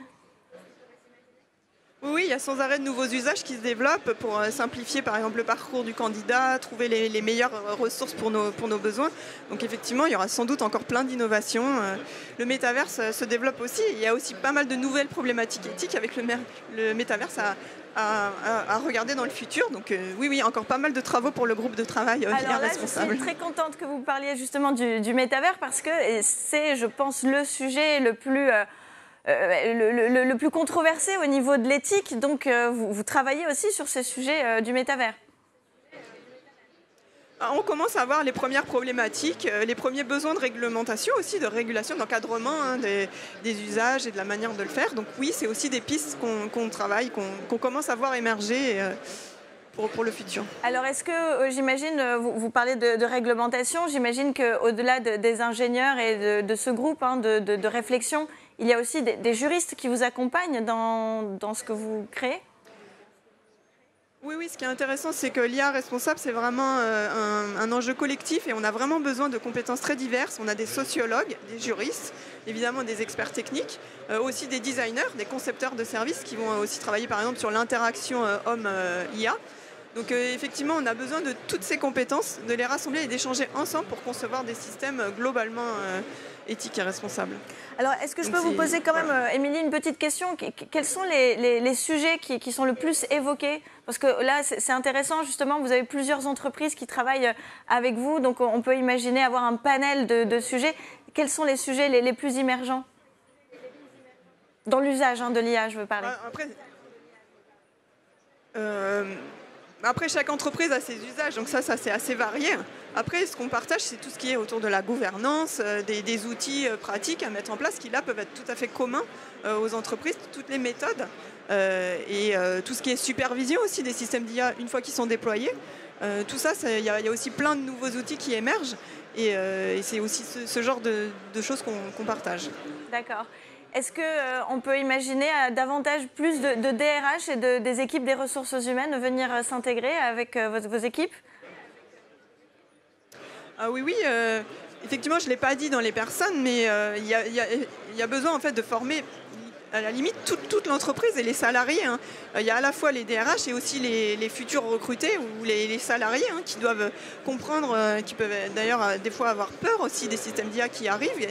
Oui, il y a sans arrêt de nouveaux usages qui se développent pour simplifier par exemple le parcours du candidat, trouver les meilleures ressources pour nos besoins. Donc effectivement, il y aura sans doute encore plein d'innovations. Le métaverse se développe aussi. Il y a aussi pas mal de nouvelles problématiques éthiques avec le métaverse à regarder dans le futur. Donc oui, encore pas mal de travaux pour le groupe de travail IA responsable. Je suis très contente que vous parliez justement du métavers parce que c'est, je pense, le sujet le plus... le plus controversé au niveau de l'éthique, donc vous travaillez aussi sur ces sujets du métavers. On commence à voir les premières problématiques, les premiers besoins de réglementation aussi, de régulation, d'encadrement des usages et de la manière de le faire. Donc oui, c'est aussi des pistes qu'on travaille, qu'on commence à voir émerger pour le futur. Alors est-ce que, j'imagine, vous parlez de réglementation, j'imagine qu'au-delà des ingénieurs et de ce groupe de réflexion, il y a aussi des juristes qui vous accompagnent dans ce que vous créez? Oui, ce qui est intéressant, c'est que l'IA responsable, c'est vraiment un enjeu collectif et on a vraiment besoin de compétences très diverses. On a des sociologues, des juristes, évidemment des experts techniques, aussi des designers, des concepteurs de services qui vont aussi travailler par exemple sur l'interaction homme-IA. Donc effectivement, on a besoin de toutes ces compétences, de les rassembler et d'échanger ensemble pour concevoir des systèmes globalement éthiques et responsables. Alors, est-ce que je peux vous poser quand même, Émilie, une petite question? Quels sont les sujets qui sont le plus évoqués? Parce que là, c'est intéressant, justement, vous avez plusieurs entreprises qui travaillent avec vous, donc on peut imaginer avoir un panel de sujets. Quels sont les sujets les plus émergents? Dans l'usage de l'IA, je veux parler. Après, chaque entreprise a ses usages, donc ça c'est assez varié. Après, ce qu'on partage, c'est tout ce qui est autour de la gouvernance, des outils pratiques à mettre en place qui, là, peuvent être tout à fait communs aux entreprises, toutes les méthodes et tout ce qui est supervision aussi des systèmes d'IA une fois qu'ils sont déployés. Tout ça, il y a aussi plein de nouveaux outils qui émergent et c'est aussi ce genre de choses qu'on partage. D'accord. Est-ce qu'on peut imaginer davantage plus de DRH et des équipes des ressources humaines venir s'intégrer avec vos équipes? Oui, effectivement, je ne l'ai pas dit dans les personnes, mais il y a besoin en fait de former à la limite toute l'entreprise et les salariés. Il y a à la fois les DRH et aussi les futurs recrutés ou les salariés qui doivent comprendre, qui peuvent d'ailleurs des fois avoir peur aussi des systèmes d'IA qui arrivent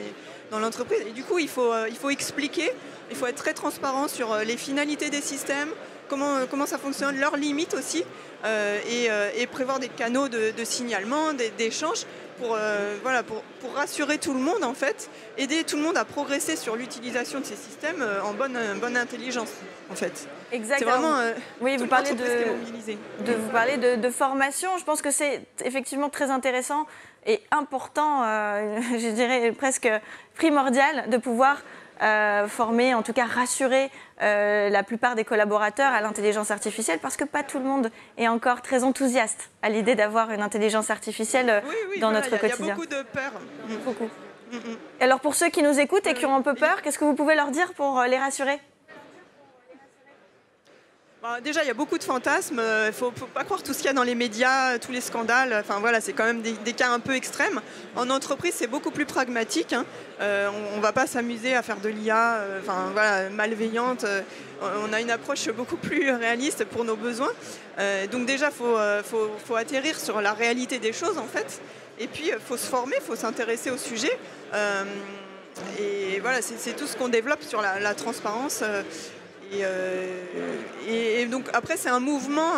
dans l'entreprise. Et du coup, il faut expliquer, il faut être très transparent sur les finalités des systèmes, comment ça fonctionne, leurs limites aussi, et prévoir des canaux de signalement, d'échanges pour rassurer tout le monde en fait, aider tout le monde à progresser sur l'utilisation de ces systèmes en bonne intelligence en fait. Exactement. C'est vraiment oui, vous parlez vous parlez de formation. Je pense que c'est effectivement très intéressant et important, je dirais presque primordial, de pouvoir former, en tout cas rassurer la plupart des collaborateurs à l'intelligence artificielle, parce que pas tout le monde est encore très enthousiaste à l'idée d'avoir une intelligence artificielle dans notre quotidien. Il y a beaucoup de peur. Beaucoup. Et alors pour ceux qui nous écoutent et qui ont un peu peur, qu'est-ce que vous pouvez leur dire pour les rassurer? Déjà, il y a beaucoup de fantasmes. Il ne faut pas croire tout ce qu'il y a dans les médias, tous les scandales. Enfin, voilà, c'est quand même des cas un peu extrêmes. En entreprise, c'est beaucoup plus pragmatique. Hein. On ne va pas s'amuser à faire de l'IA malveillante. On a une approche beaucoup plus réaliste pour nos besoins. Donc déjà, il faut atterrir sur la réalité des choses, en fait. Et puis, il faut se former, il faut s'intéresser au sujet. Et voilà, c'est tout ce qu'on développe sur la transparence. Et donc après c'est un mouvement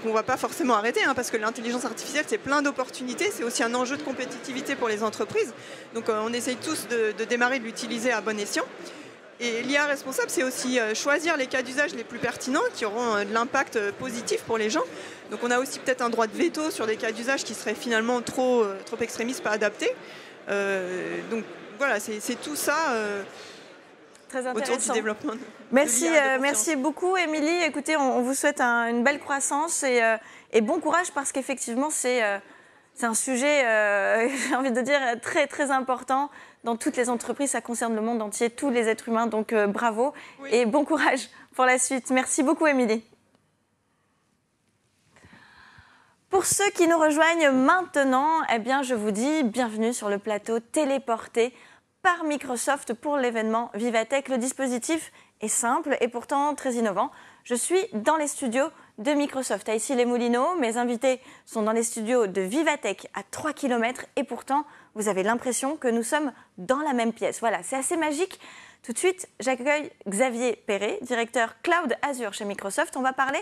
qu'on ne va pas forcément arrêter, hein, parce que l'intelligence artificielle c'est plein d'opportunités, c'est aussi un enjeu de compétitivité pour les entreprises. Donc on essaye tous de démarrer, de l'utiliser à bon escient. Et l'IA responsable, c'est aussi choisir les cas d'usage les plus pertinents qui auront de l'impact positif pour les gens. Donc on a aussi peut-être un droit de veto sur des cas d'usage qui seraient finalement trop extrémistes, pas adaptés. Donc voilà, c'est tout ça. Très intéressant. Autour du développement. Merci beaucoup, Émilie. Écoutez, on vous souhaite une belle croissance et bon courage, parce qu'effectivement, c'est un sujet, j'ai envie de dire, très, très important dans toutes les entreprises. Ça concerne le monde entier, tous les êtres humains. Donc, bravo et bon courage pour la suite. Merci beaucoup, Émilie. Pour ceux qui nous rejoignent maintenant, eh bien, je vous dis bienvenue sur le plateau téléporté par Microsoft pour l'événement Vivatech. Le dispositif est simple et pourtant très innovant. Je suis dans les studios de Microsoft à Issy-les-Moulineaux. Mes invités sont dans les studios de Vivatech à 3 km et pourtant vous avez l'impression que nous sommes dans la même pièce. Voilà, c'est assez magique. Tout de suite, j'accueille Xavier Perret, directeur Cloud Azure chez Microsoft. On va parler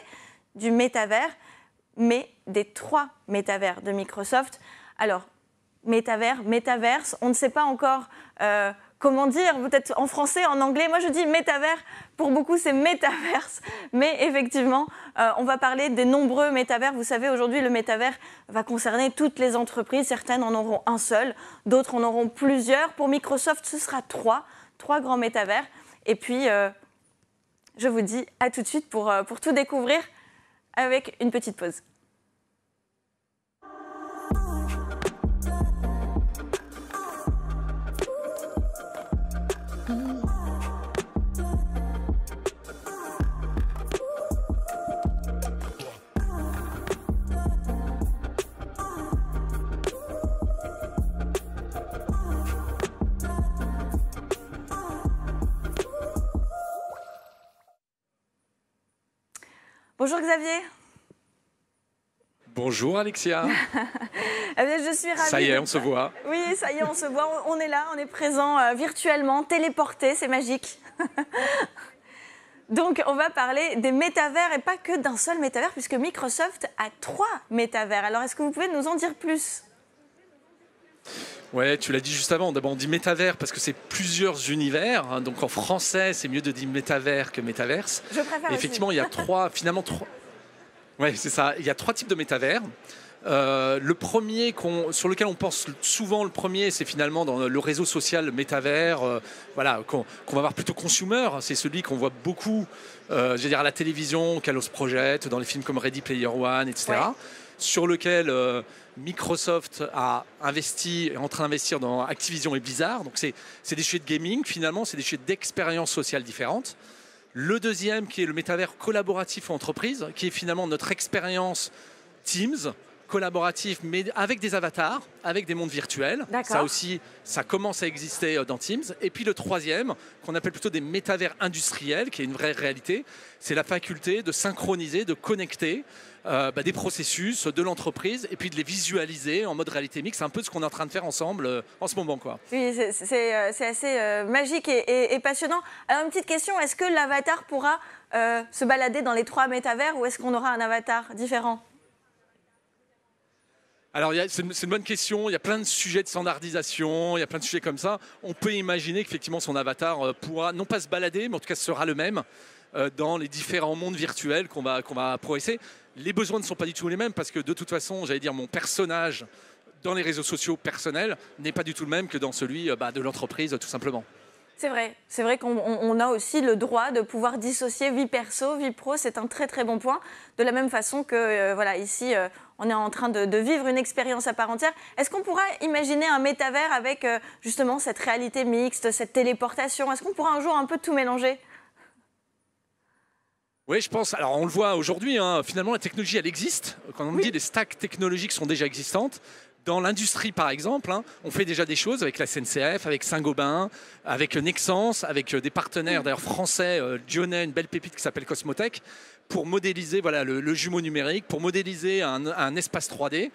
du métavers, mais des 3 métavers de Microsoft. Alors, métavers, métaverse, on ne sait pas encore comment dire, peut-être en français, en anglais. Moi, je dis métavers, pour beaucoup, c'est métaverse. Mais effectivement, on va parler des nombreux métavers. Vous savez, aujourd'hui, le métavers va concerner toutes les entreprises. Certaines en auront un seul, d'autres en auront plusieurs. Pour Microsoft, ce sera 3 grands métavers. Et puis, je vous dis à tout de suite pour tout découvrir avec une petite pause. Bonjour Xavier. Bonjour Alexia. Eh bien, je suis ravie. Ça y est, on se voit. Oui, ça y est, on se voit. On est là, on est présent virtuellement, téléporté, c'est magique. Donc, on va parler des métavers et pas que d'un seul métavers, puisque Microsoft a 3 métavers. Alors, est-ce que vous pouvez nous en dire plus ? Ouais, tu l'as dit juste avant. D'abord, on dit métavers parce que c'est plusieurs univers. Hein. Donc, en français, c'est mieux de dire métavers que métaverse. Je préfère et effectivement, il y a 3. Ouais, c'est ça. Il y a 3 types de métavers. Le premier sur lequel on pense souvent, c'est finalement dans le réseau social, le métavers, qu'on va voir plutôt consumer. C'est celui qu'on voit beaucoup, à la télévision, Kalos Project, dans les films comme Ready Player One, etc. Ouais. Sur lequel Microsoft a investi, est en train d'investir dans Activision et Blizzard. Donc c'est des sujets de gaming, finalement, c'est des sujets d'expériences sociales différentes. Le deuxième, qui est le métavers collaboratif en entreprise, qui est finalement notre expérience Teams, collaboratif, mais avec des avatars, avec des mondes virtuels. Ça aussi, ça commence à exister dans Teams. Et puis le troisième, qu'on appelle plutôt des métavers industriels, qui est une vraie réalité, c'est la faculté de synchroniser, de connecter des processus de l'entreprise et puis de les visualiser en mode réalité mixte. C'est un peu ce qu'on est en train de faire ensemble en ce moment, quoi. Oui, c'est assez magique et passionnant. Alors, une petite question, est-ce que l'avatar pourra se balader dans les 3 métavers ou est-ce qu'on aura un avatar différent ? Alors, c'est une bonne question. Il y a plein de sujets de standardisation, il y a plein de sujets comme ça. On peut imaginer qu'effectivement son avatar pourra non pas se balader, mais en tout cas sera le même dans les différents mondes virtuels qu'on va progresser. Les besoins ne sont pas du tout les mêmes parce que de toute façon, mon personnage dans les réseaux sociaux personnels n'est pas du tout le même que dans celui de l'entreprise, tout simplement. C'est vrai qu'on a aussi le droit de pouvoir dissocier vie perso, vie pro, c'est un très très bon point. De la même façon que, voilà, ici, on est en train de vivre une expérience à part entière. Est-ce qu'on pourra imaginer un métavers avec justement cette réalité mixte, cette téléportation? Est-ce qu'on pourra un jour un peu tout mélanger? Oui, je pense. Alors, on le voit aujourd'hui, hein, finalement, la technologie, elle existe. Quand on dit les stacks technologiques sont déjà existantes, dans l'industrie, par exemple, hein, on fait déjà des choses avec la SNCF, avec Saint-Gobain, avec Nexans, avec des partenaires d'ailleurs français, lyonnais, une belle pépite qui s'appelle Cosmotech, pour modéliser voilà, le jumeau numérique, pour modéliser un espace 3D,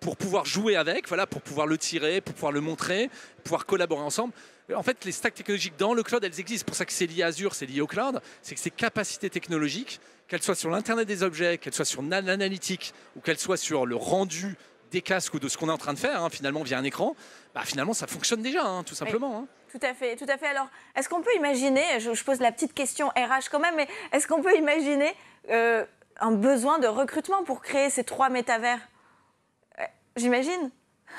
pour pouvoir jouer avec, voilà, pour pouvoir le tirer, pour pouvoir le montrer, pouvoir collaborer ensemble. En fait, les stacks technologiques dans le cloud, elles existent. C'est pour ça que c'est lié à Azure, c'est lié au cloud. C'est que ces capacités technologiques, qu'elles soient sur l'Internet des objets, qu'elles soient sur l'analytique ou qu'elles soient sur le rendu des casques ou de ce qu'on est en train de faire, hein, finalement, via un écran, bah, finalement, ça fonctionne déjà, hein, tout simplement. Hein. Tout à fait, tout à fait. Alors, est-ce qu'on peut imaginer, je pose la petite question RH quand même, mais est-ce qu'on peut imaginer un besoin de recrutement pour créer ces 3 métavers? J'imagine.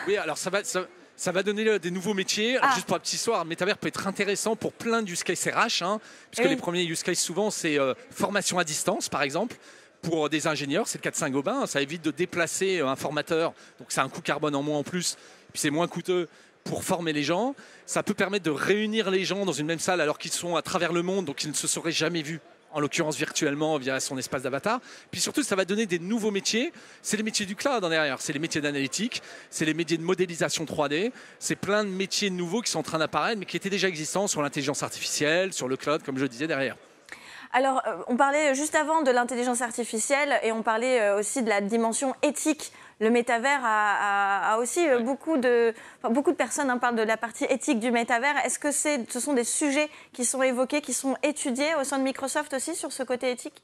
Oui, alors ça va donner des nouveaux métiers. Alors, juste pour la petite histoire, un métavers peut être intéressant pour plein de use cases RH, hein, puisque les premiers use cases, souvent, c'est formation à distance, par exemple. Pour des ingénieurs, c'est le cas de Saint-Gobain, ça évite de déplacer un formateur, donc c'est un coût carbone en moins en plus, puis c'est moins coûteux pour former les gens. Ça peut permettre de réunir les gens dans une même salle alors qu'ils sont à travers le monde, donc ils ne se seraient jamais vus, en l'occurrence virtuellement via son espace d'avatar. Puis surtout, ça va donner des nouveaux métiers. C'est les métiers du cloud en derrière, c'est les métiers d'analytique, c'est les métiers de modélisation 3D, c'est plein de métiers nouveaux qui sont en train d'apparaître, mais qui étaient déjà existants sur l'intelligence artificielle, sur le cloud, comme je le disais derrière. Alors, on parlait juste avant de l'intelligence artificielle et on parlait aussi de la dimension éthique. Le métavers a aussi beaucoup de personnes parlent de la partie éthique du métavers. Est-ce que ce sont des sujets qui sont évoqués, qui sont étudiés au sein de Microsoft aussi sur ce côté éthique?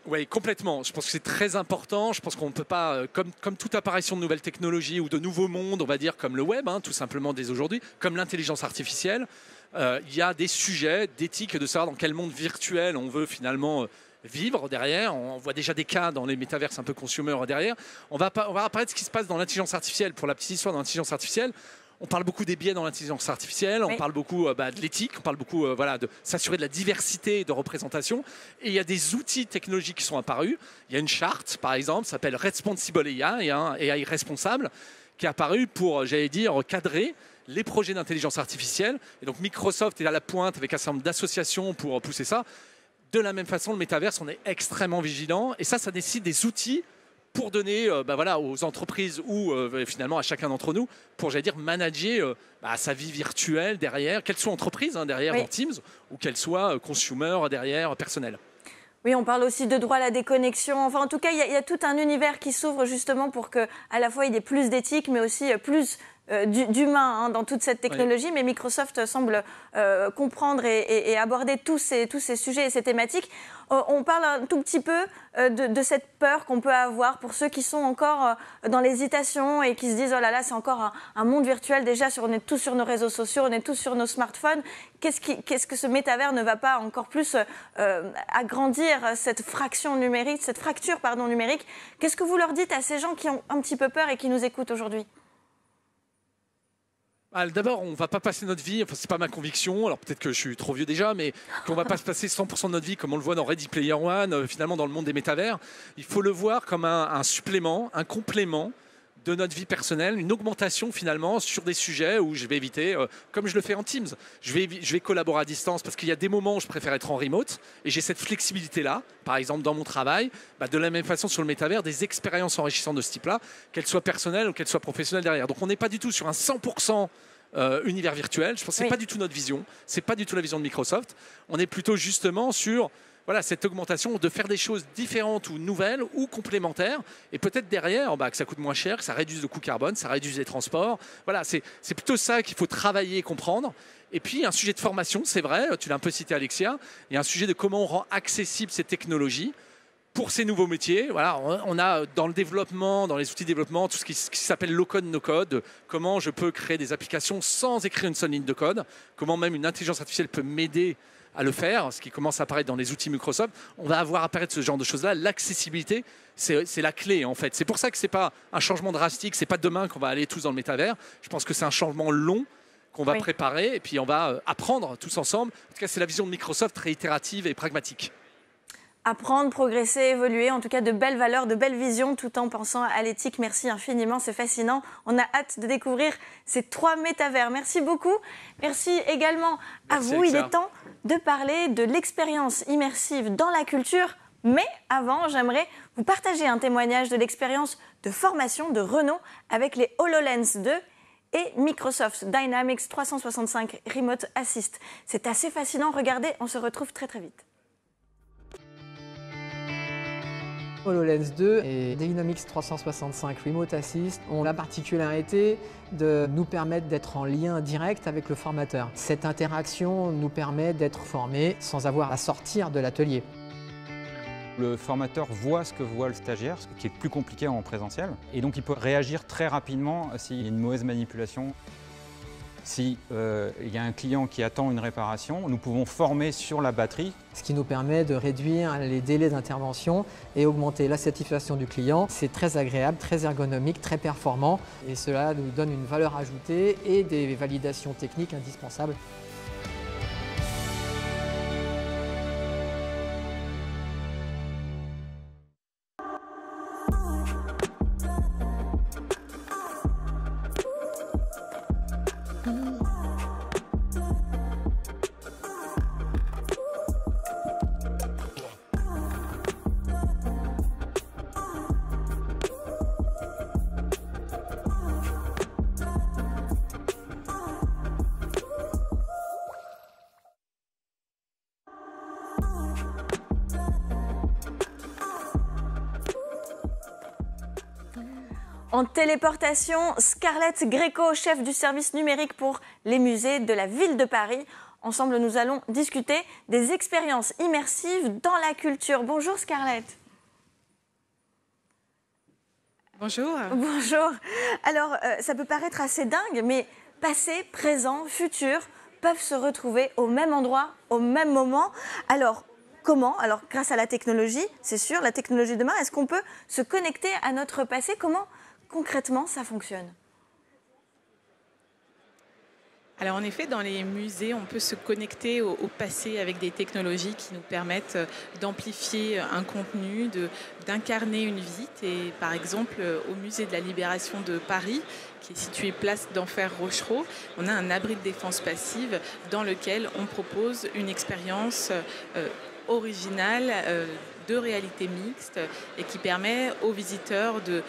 Oui, complètement. Je pense que c'est très important. Je pense qu'on ne peut pas, comme toute apparition de nouvelles technologies ou de nouveaux mondes, on va dire, comme le web, hein, tout simplement dès aujourd'hui, comme l'intelligence artificielle, il y a des sujets d'éthique, de savoir dans quel monde virtuel on veut finalement vivre derrière. On voit déjà des cas dans les métaverses un peu consumer derrière. On va apparaître ce qui se passe dans l'intelligence artificielle. Pour la petite histoire, dans l'intelligence artificielle, on parle beaucoup des biais dans l'intelligence artificielle, on parle beaucoup de l'éthique, on parle beaucoup de s'assurer de la diversité et de représentation. Et il y a des outils technologiques qui sont apparus. Il y a une charte, par exemple, qui s'appelle Responsible AI, AI responsable, qui est apparue pour, j'allais dire, cadrer les projets d'intelligence artificielle. Et donc Microsoft est à la pointe avec un certain nombre d'associations pour pousser ça. De la même façon, le métaverse, on est extrêmement vigilant. Et ça nécessite des outils pour donner aux entreprises ou finalement à chacun d'entre nous pour, j'allais dire, manager sa vie virtuelle derrière, qu'elle soit entreprise derrière dans Teams ou qu'elle soit consumer derrière personnel. Oui, on parle aussi de droit à la déconnexion. Enfin, en tout cas, il y a tout un univers qui s'ouvre justement pour qu'à la fois il y ait plus d'éthique, mais aussi plus d'humain dans toute cette technologie. Oui. Mais Microsoft semble comprendre et aborder tous ces sujets et ces thématiques. On parle un tout petit peu de cette peur qu'on peut avoir pour ceux qui sont encore dans l'hésitation et qui se disent « Oh là là, c'est encore un monde virtuel. Déjà, on est tous sur nos réseaux sociaux, on est tous sur nos smartphones. Qu'est-ce que ce métavers ne va pas encore plus agrandir cette fracture numérique. Qu'est-ce que vous leur dites à ces gens qui ont un petit peu peur et qui nous écoutent aujourd'hui ? D'abord, on ne va pas passer notre vie, enfin c'est pas ma conviction, alors peut-être que je suis trop vieux déjà, mais qu'on ne va pas se passer 100% de notre vie comme on le voit dans Ready Player One, finalement dans le monde des métavers. Il faut le voir comme un supplément, un complément de notre vie personnelle, une augmentation finalement sur des sujets où je vais éviter, comme je le fais en Teams, je vais collaborer à distance parce qu'il y a des moments où je préfère être en remote et j'ai cette flexibilité-là, par exemple dans mon travail, de la même façon sur le métavers, des expériences enrichissantes de ce type-là, qu'elles soient personnelles ou qu'elles soient professionnelles derrière. Donc on n'est pas du tout sur un 100% univers virtuel, je pense que ce n'est pas du tout notre vision, ce n'est pas du tout la vision de Microsoft, on est plutôt justement sur cette augmentation de faire des choses différentes ou nouvelles ou complémentaires et peut-être derrière que ça coûte moins cher, que ça réduise le coût carbone, ça réduise les transports. Voilà, c'est plutôt ça qu'il faut travailler et comprendre. Et puis un sujet de formation, c'est vrai, tu l'as un peu cité Alexia, il y a un sujet de comment on rend accessible ces technologies pour ces nouveaux métiers. Voilà, on a dans le développement, dans les outils de développement, tout ce qui s'appelle low-code, no-code, comment je peux créer des applications sans écrire une seule ligne de code, comment même une intelligence artificielle peut m'aider à le faire, ce qui commence à apparaître dans les outils Microsoft. On va avoir apparaître ce genre de choses-là. L'accessibilité, c'est la clé en fait. C'est pour ça que ce n'est pas un changement drastique, ce n'est pas demain qu'on va aller tous dans le métavers. Je pense que c'est un changement long qu'on va Oui. préparer et puis on va apprendre tous ensemble. En tout cas, c'est la vision de Microsoft très itérative et pragmatique. Apprendre, progresser, évoluer, en tout cas de belles valeurs, de belles visions, tout en pensant à l'éthique. Merci infiniment, c'est fascinant. On a hâte de découvrir ces 3 métavers. Merci beaucoup. Merci également à Merci, vous. Il Alexa. est temps de parler de l'expérience immersive dans la culture. Mais avant, j'aimerais vous partager un témoignage de l'expérience de formation de Renault avec les HoloLens 2 et Microsoft Dynamics 365 Remote Assist. C'est assez fascinant. Regardez, on se retrouve très très vite. HoloLens 2 et Dynamics 365 Remote Assist ont la particularité de nous permettre d'être en lien direct avec le formateur. Cette interaction nous permet d'être formés sans avoir à sortir de l'atelier. Le formateur voit ce que voit le stagiaire, ce qui est plus compliqué en présentiel. Et donc il peut réagir très rapidement s'il y a une mauvaise manipulation. Si il y a un client qui attend une réparation, nous pouvons former sur la batterie. Ce qui nous permet de réduire les délais d'intervention et augmenter la satisfaction du client. C'est très agréable, très ergonomique, très performant. Et cela nous donne une valeur ajoutée et des validations techniques indispensables. En téléportation, Scarlett Greco, chef du service numérique pour les musées de la ville de Paris. Ensemble, nous allons discuter des expériences immersives dans la culture. Bonjour Scarlett. Bonjour. Bonjour. Alors, ça peut paraître assez dingue, mais passé, présent, futur peuvent se retrouver au même endroit, au même moment. Alors, comment? Alors, grâce à la technologie, c'est sûr, la technologie de demain, est-ce qu'on peut se connecter à notre passé? Comment concrètement ça fonctionne? Alors en effet, dans les musées, on peut se connecter au passé avec des technologies qui nous permettent d'amplifier un contenu, d'incarner une visite. Et par exemple, au musée de la Libération de Paris, qui est situé place d'Enfer Rochereau, on a un abri de défense passive dans lequel on propose une expérience originale de réalité mixte et qui permet aux visiteurs de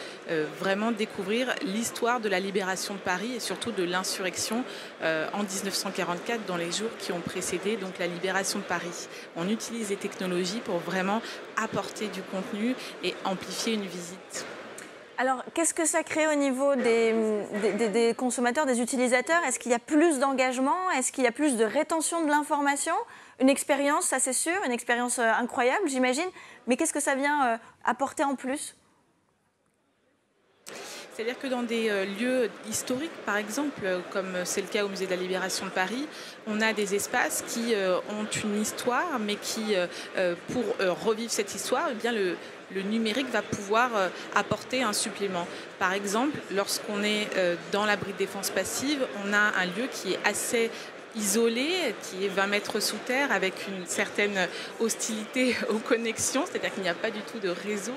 vraiment découvrir l'histoire de la libération de Paris et surtout de l'insurrection en 1944 dans les jours qui ont précédé donc la libération de Paris. On utilise les technologies pour vraiment apporter du contenu et amplifier une visite. Alors, qu'est-ce que ça crée au niveau des consommateurs, des utilisateurs? Est-ce qu'il y a plus d'engagement? Est-ce qu'il y a plus de rétention de l'information? Une expérience, ça c'est sûr, une expérience incroyable, j'imagine. Mais qu'est-ce que ça vient apporter en plus? C'est-à-dire que dans des lieux historiques, par exemple, comme c'est le cas au Musée de la Libération de Paris, on a des espaces qui ont une histoire, mais qui, pour revivre cette histoire, eh bien, le numérique va pouvoir apporter un supplément. Par exemple, lorsqu'on est dans l'abri de défense passive, on a un lieu qui est assez isolé, qui est 20 mètres sous terre, avec une certaine hostilité aux connexions, c'est-à-dire qu'il n'y a pas du tout de réseau,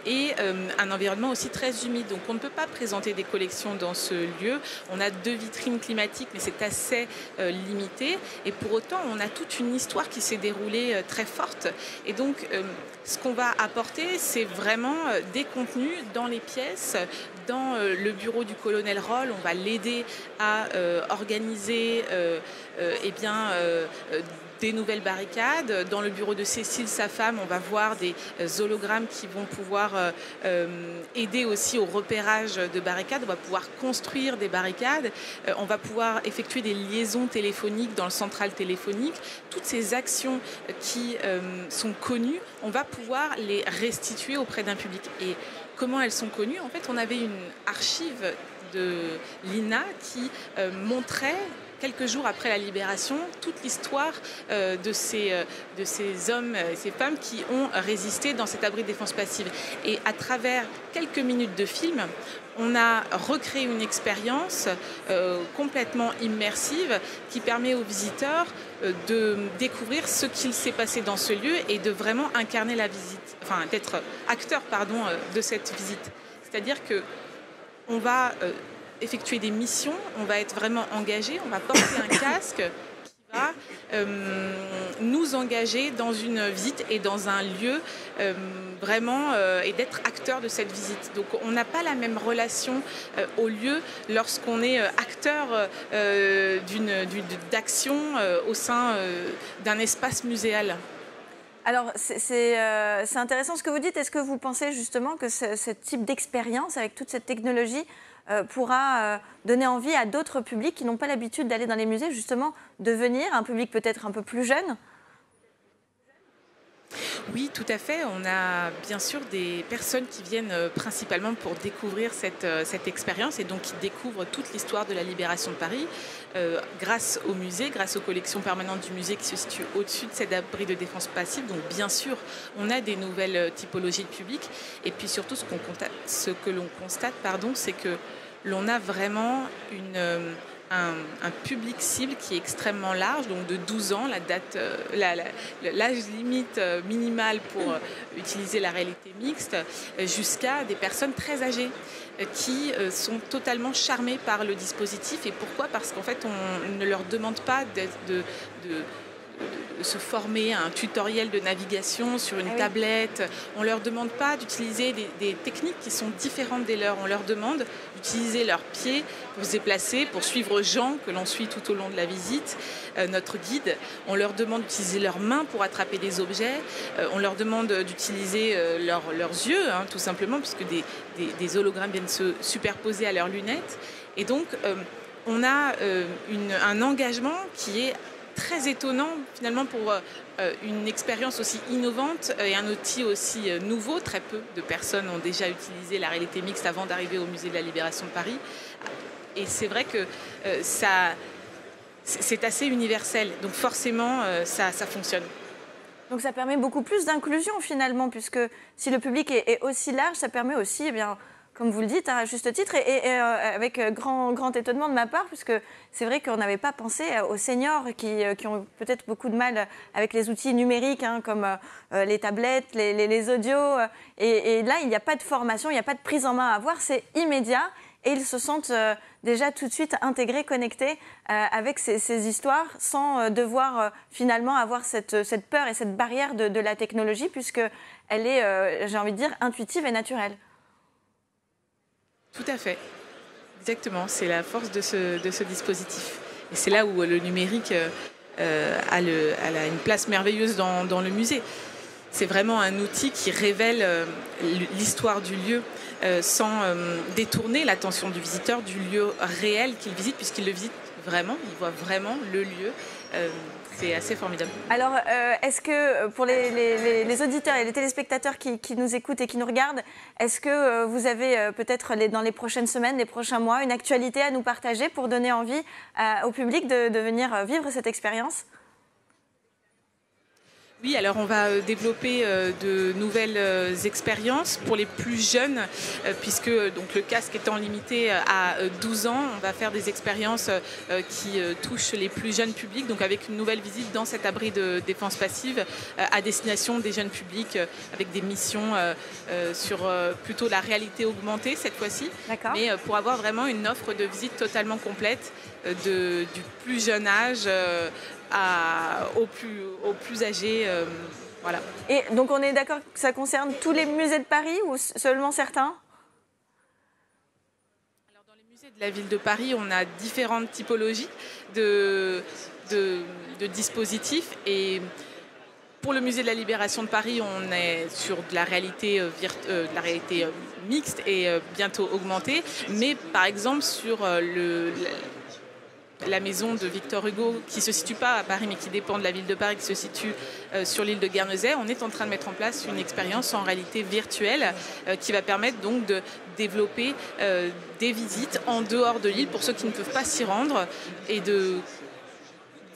et un environnement aussi très humide. Donc on ne peut pas présenter des collections dans ce lieu. On a 2 vitrines climatiques, mais c'est assez limité. Et pour autant, on a toute une histoire qui s'est déroulée très forte. Et donc, ce qu'on va apporter, c'est vraiment des contenus dans les pièces, dans le bureau du colonel Roll. On va l'aider à organiser des nouvelles barricades. Dans le bureau de Cécile, sa femme, on va voir des hologrammes qui vont pouvoir aider aussi au repérage de barricades. On va pouvoir construire des barricades. On va pouvoir effectuer des liaisons téléphoniques dans le central téléphonique. Toutes ces actions qui sont connues, on va pouvoir les restituer auprès d'un public. Et comment elles sont connues? En fait, on avait une archive de l'INA qui montrait quelques jours après la libération, toute l'histoire de ces hommes et ces femmes qui ont résisté dans cet abri de défense passive. Et à travers quelques minutes de film, on a recréé une expérience complètement immersive qui permet aux visiteurs de découvrir ce qu'il s'est passé dans ce lieu et de vraiment incarner la visite, enfin d'être acteur de cette visite. C'est-à-dire que on va effectuer des missions, on va être vraiment engagé, on va porter un casque qui va nous engager dans une visite et dans un lieu vraiment et d'être acteur de cette visite. Donc on n'a pas la même relation au lieu lorsqu'on est acteur d'action au sein d'un espace muséal. Alors, c'est intéressant ce que vous dites. Est-ce que vous pensez justement que ce type d'expérience avec toute cette technologie pourra donner envie à d'autres publics qui n'ont pas l'habitude d'aller dans les musées, justement, de venir, un public peut-être un peu plus jeune ? Oui, tout à fait. On a bien sûr des personnes qui viennent principalement pour découvrir cette expérience et donc qui découvrent toute l'histoire de la libération de Paris grâce au musée, grâce aux collections permanentes du musée qui se situent au-dessus de cet abri de défense passive. Donc bien sûr, on a des nouvelles typologies de public et puis surtout ce que l'on constate, c'est que l'on a vraiment un public cible qui est extrêmement large, donc de 12 ans, l'âge limite minimal pour utiliser la réalité mixte, jusqu'à des personnes très âgées qui sont totalement charmées par le dispositif. Et pourquoi ? Parce qu'en fait, on ne leur demande pas de se former à un tutoriel de navigation sur une tablette. On ne leur demande pas d'utiliser des techniques qui sont différentes des leurs. On leur demande d'utiliser leurs pieds pour se déplacer, pour suivre Jean, que l'on suit tout au long de la visite, notre guide. On leur demande d'utiliser leurs mains pour attraper des objets. On leur demande d'utiliser leurs yeux, tout simplement, puisque des hologrammes viennent se superposer à leurs lunettes. Et donc, on a un engagement qui est très étonnant finalement pour une expérience aussi innovante et un outil aussi nouveau. Très peu de personnes ont déjà utilisé la réalité mixte avant d'arriver au musée de la Libération de Paris. Et c'est vrai que c'est assez universel. Donc forcément, ça fonctionne. Donc ça permet beaucoup plus d'inclusion finalement, puisque si le public est aussi large, ça permet aussi, eh bien, comme vous le dites, à juste titre, et avec grand étonnement de ma part, puisque c'est vrai qu'on n'avait pas pensé aux seniors qui ont peut-être beaucoup de mal avec les outils numériques, comme les tablettes, les audios. Et là, il n'y a pas de formation, il n'y a pas de prise en main à avoir, c'est immédiat. Et ils se sentent déjà tout de suite intégrés, connectés avec ces histoires, sans devoir finalement avoir cette peur et cette barrière de la technologie, puisqu'elle est, j'ai envie de dire, intuitive et naturelle. Tout à fait, exactement. C'est la force de ce dispositif. Et c'est là où le numérique a une place merveilleuse dans le musée. C'est vraiment un outil qui révèle l'histoire du lieu sans détourner l'attention du visiteur du lieu réel qu'il visite, puisqu'il le visite vraiment, il voit vraiment le lieu. C'est assez formidable. Alors, est-ce que pour les auditeurs et les téléspectateurs qui nous écoutent et qui nous regardent, est-ce que vous avez peut-être dans les prochaines semaines, les prochains mois, une actualité à nous partager pour donner envie au public de venir vivre cette expérience ? Oui, alors on va développer de nouvelles expériences pour les plus jeunes, puisque donc, le casque étant limité à 12 ans, on va faire des expériences qui touchent les plus jeunes publics, donc avec une nouvelle visite dans cet abri de défense passive à destination des jeunes publics, avec des missions sur plutôt la réalité augmentée cette fois-ci, mais pour avoir vraiment une offre de visite totalement complète du plus jeune âge au plus âgé. Voilà. Et donc on est d'accord que ça concerne tous les musées de Paris ou seulement certains ? Alors dans les musées de la ville de Paris, on a différentes typologies de dispositifs. Et pour le musée de la Libération de Paris, on est sur de la réalité, mixte et bientôt augmentée. Mais par exemple sur la maison de Victor Hugo, qui ne se situe pas à Paris, mais qui dépend de la ville de Paris, qui se situe sur l'île de Guernesey. On est en train de mettre en place une expérience en réalité virtuelle qui va permettre donc de développer des visites en dehors de l'île pour ceux qui ne peuvent pas s'y rendre et de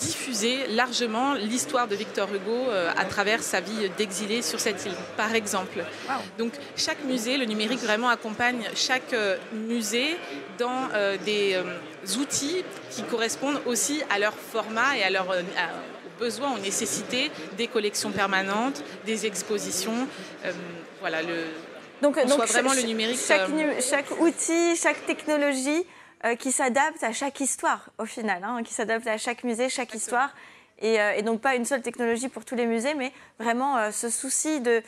diffuser largement l'histoire de Victor Hugo à travers sa vie d'exilé sur cette île, par exemple. Wow. Donc chaque musée, le numérique vraiment accompagne chaque musée dans des outils qui correspondent aussi à leur format et à leurs besoins, aux nécessités des collections permanentes, des expositions. Voilà, donc vraiment le numérique. Chaque outil, chaque technologie qui s'adapte à chaque histoire, au final, hein, qui s'adapte à chaque musée, chaque histoire. Et donc pas une seule technologie pour tous les musées, mais vraiment ce souci de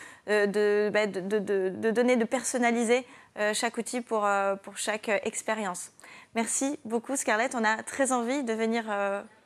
donner, de personnaliser chaque outil pour chaque expérience. Merci beaucoup Scarlett, on a très envie de venir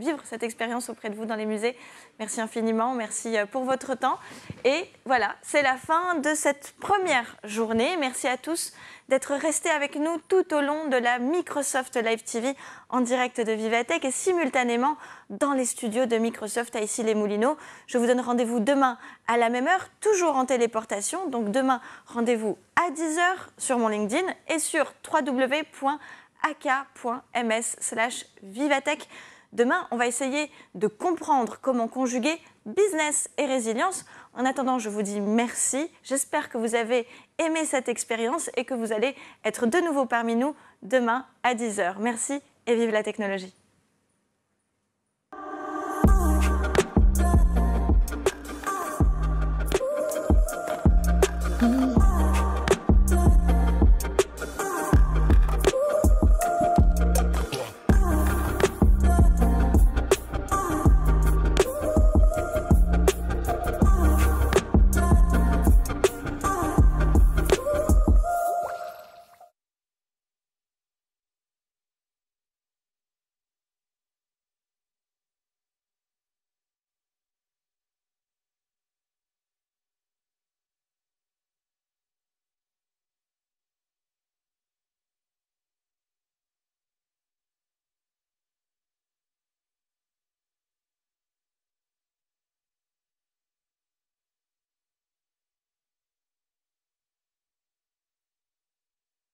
vivre cette expérience auprès de vous dans les musées. Merci infiniment, merci pour votre temps. Et voilà, c'est la fin de cette première journée. Merci à tous d'être restés avec nous tout au long de la Microsoft Live TV en direct de Vivatech et simultanément dans les studios de Microsoft à Issy-les-Moulineaux. Je vous donne rendez-vous demain à la même heure, toujours en téléportation. Donc demain, rendez-vous à 10h sur mon LinkedIn et sur www.aka.ms/Vivatech. Demain, on va essayer de comprendre comment conjuguer business et résilience. En attendant, je vous dis merci. J'espère que vous avez aimé cette expérience et que vous allez être de nouveau parmi nous demain à 10h. Merci et vive la technologie.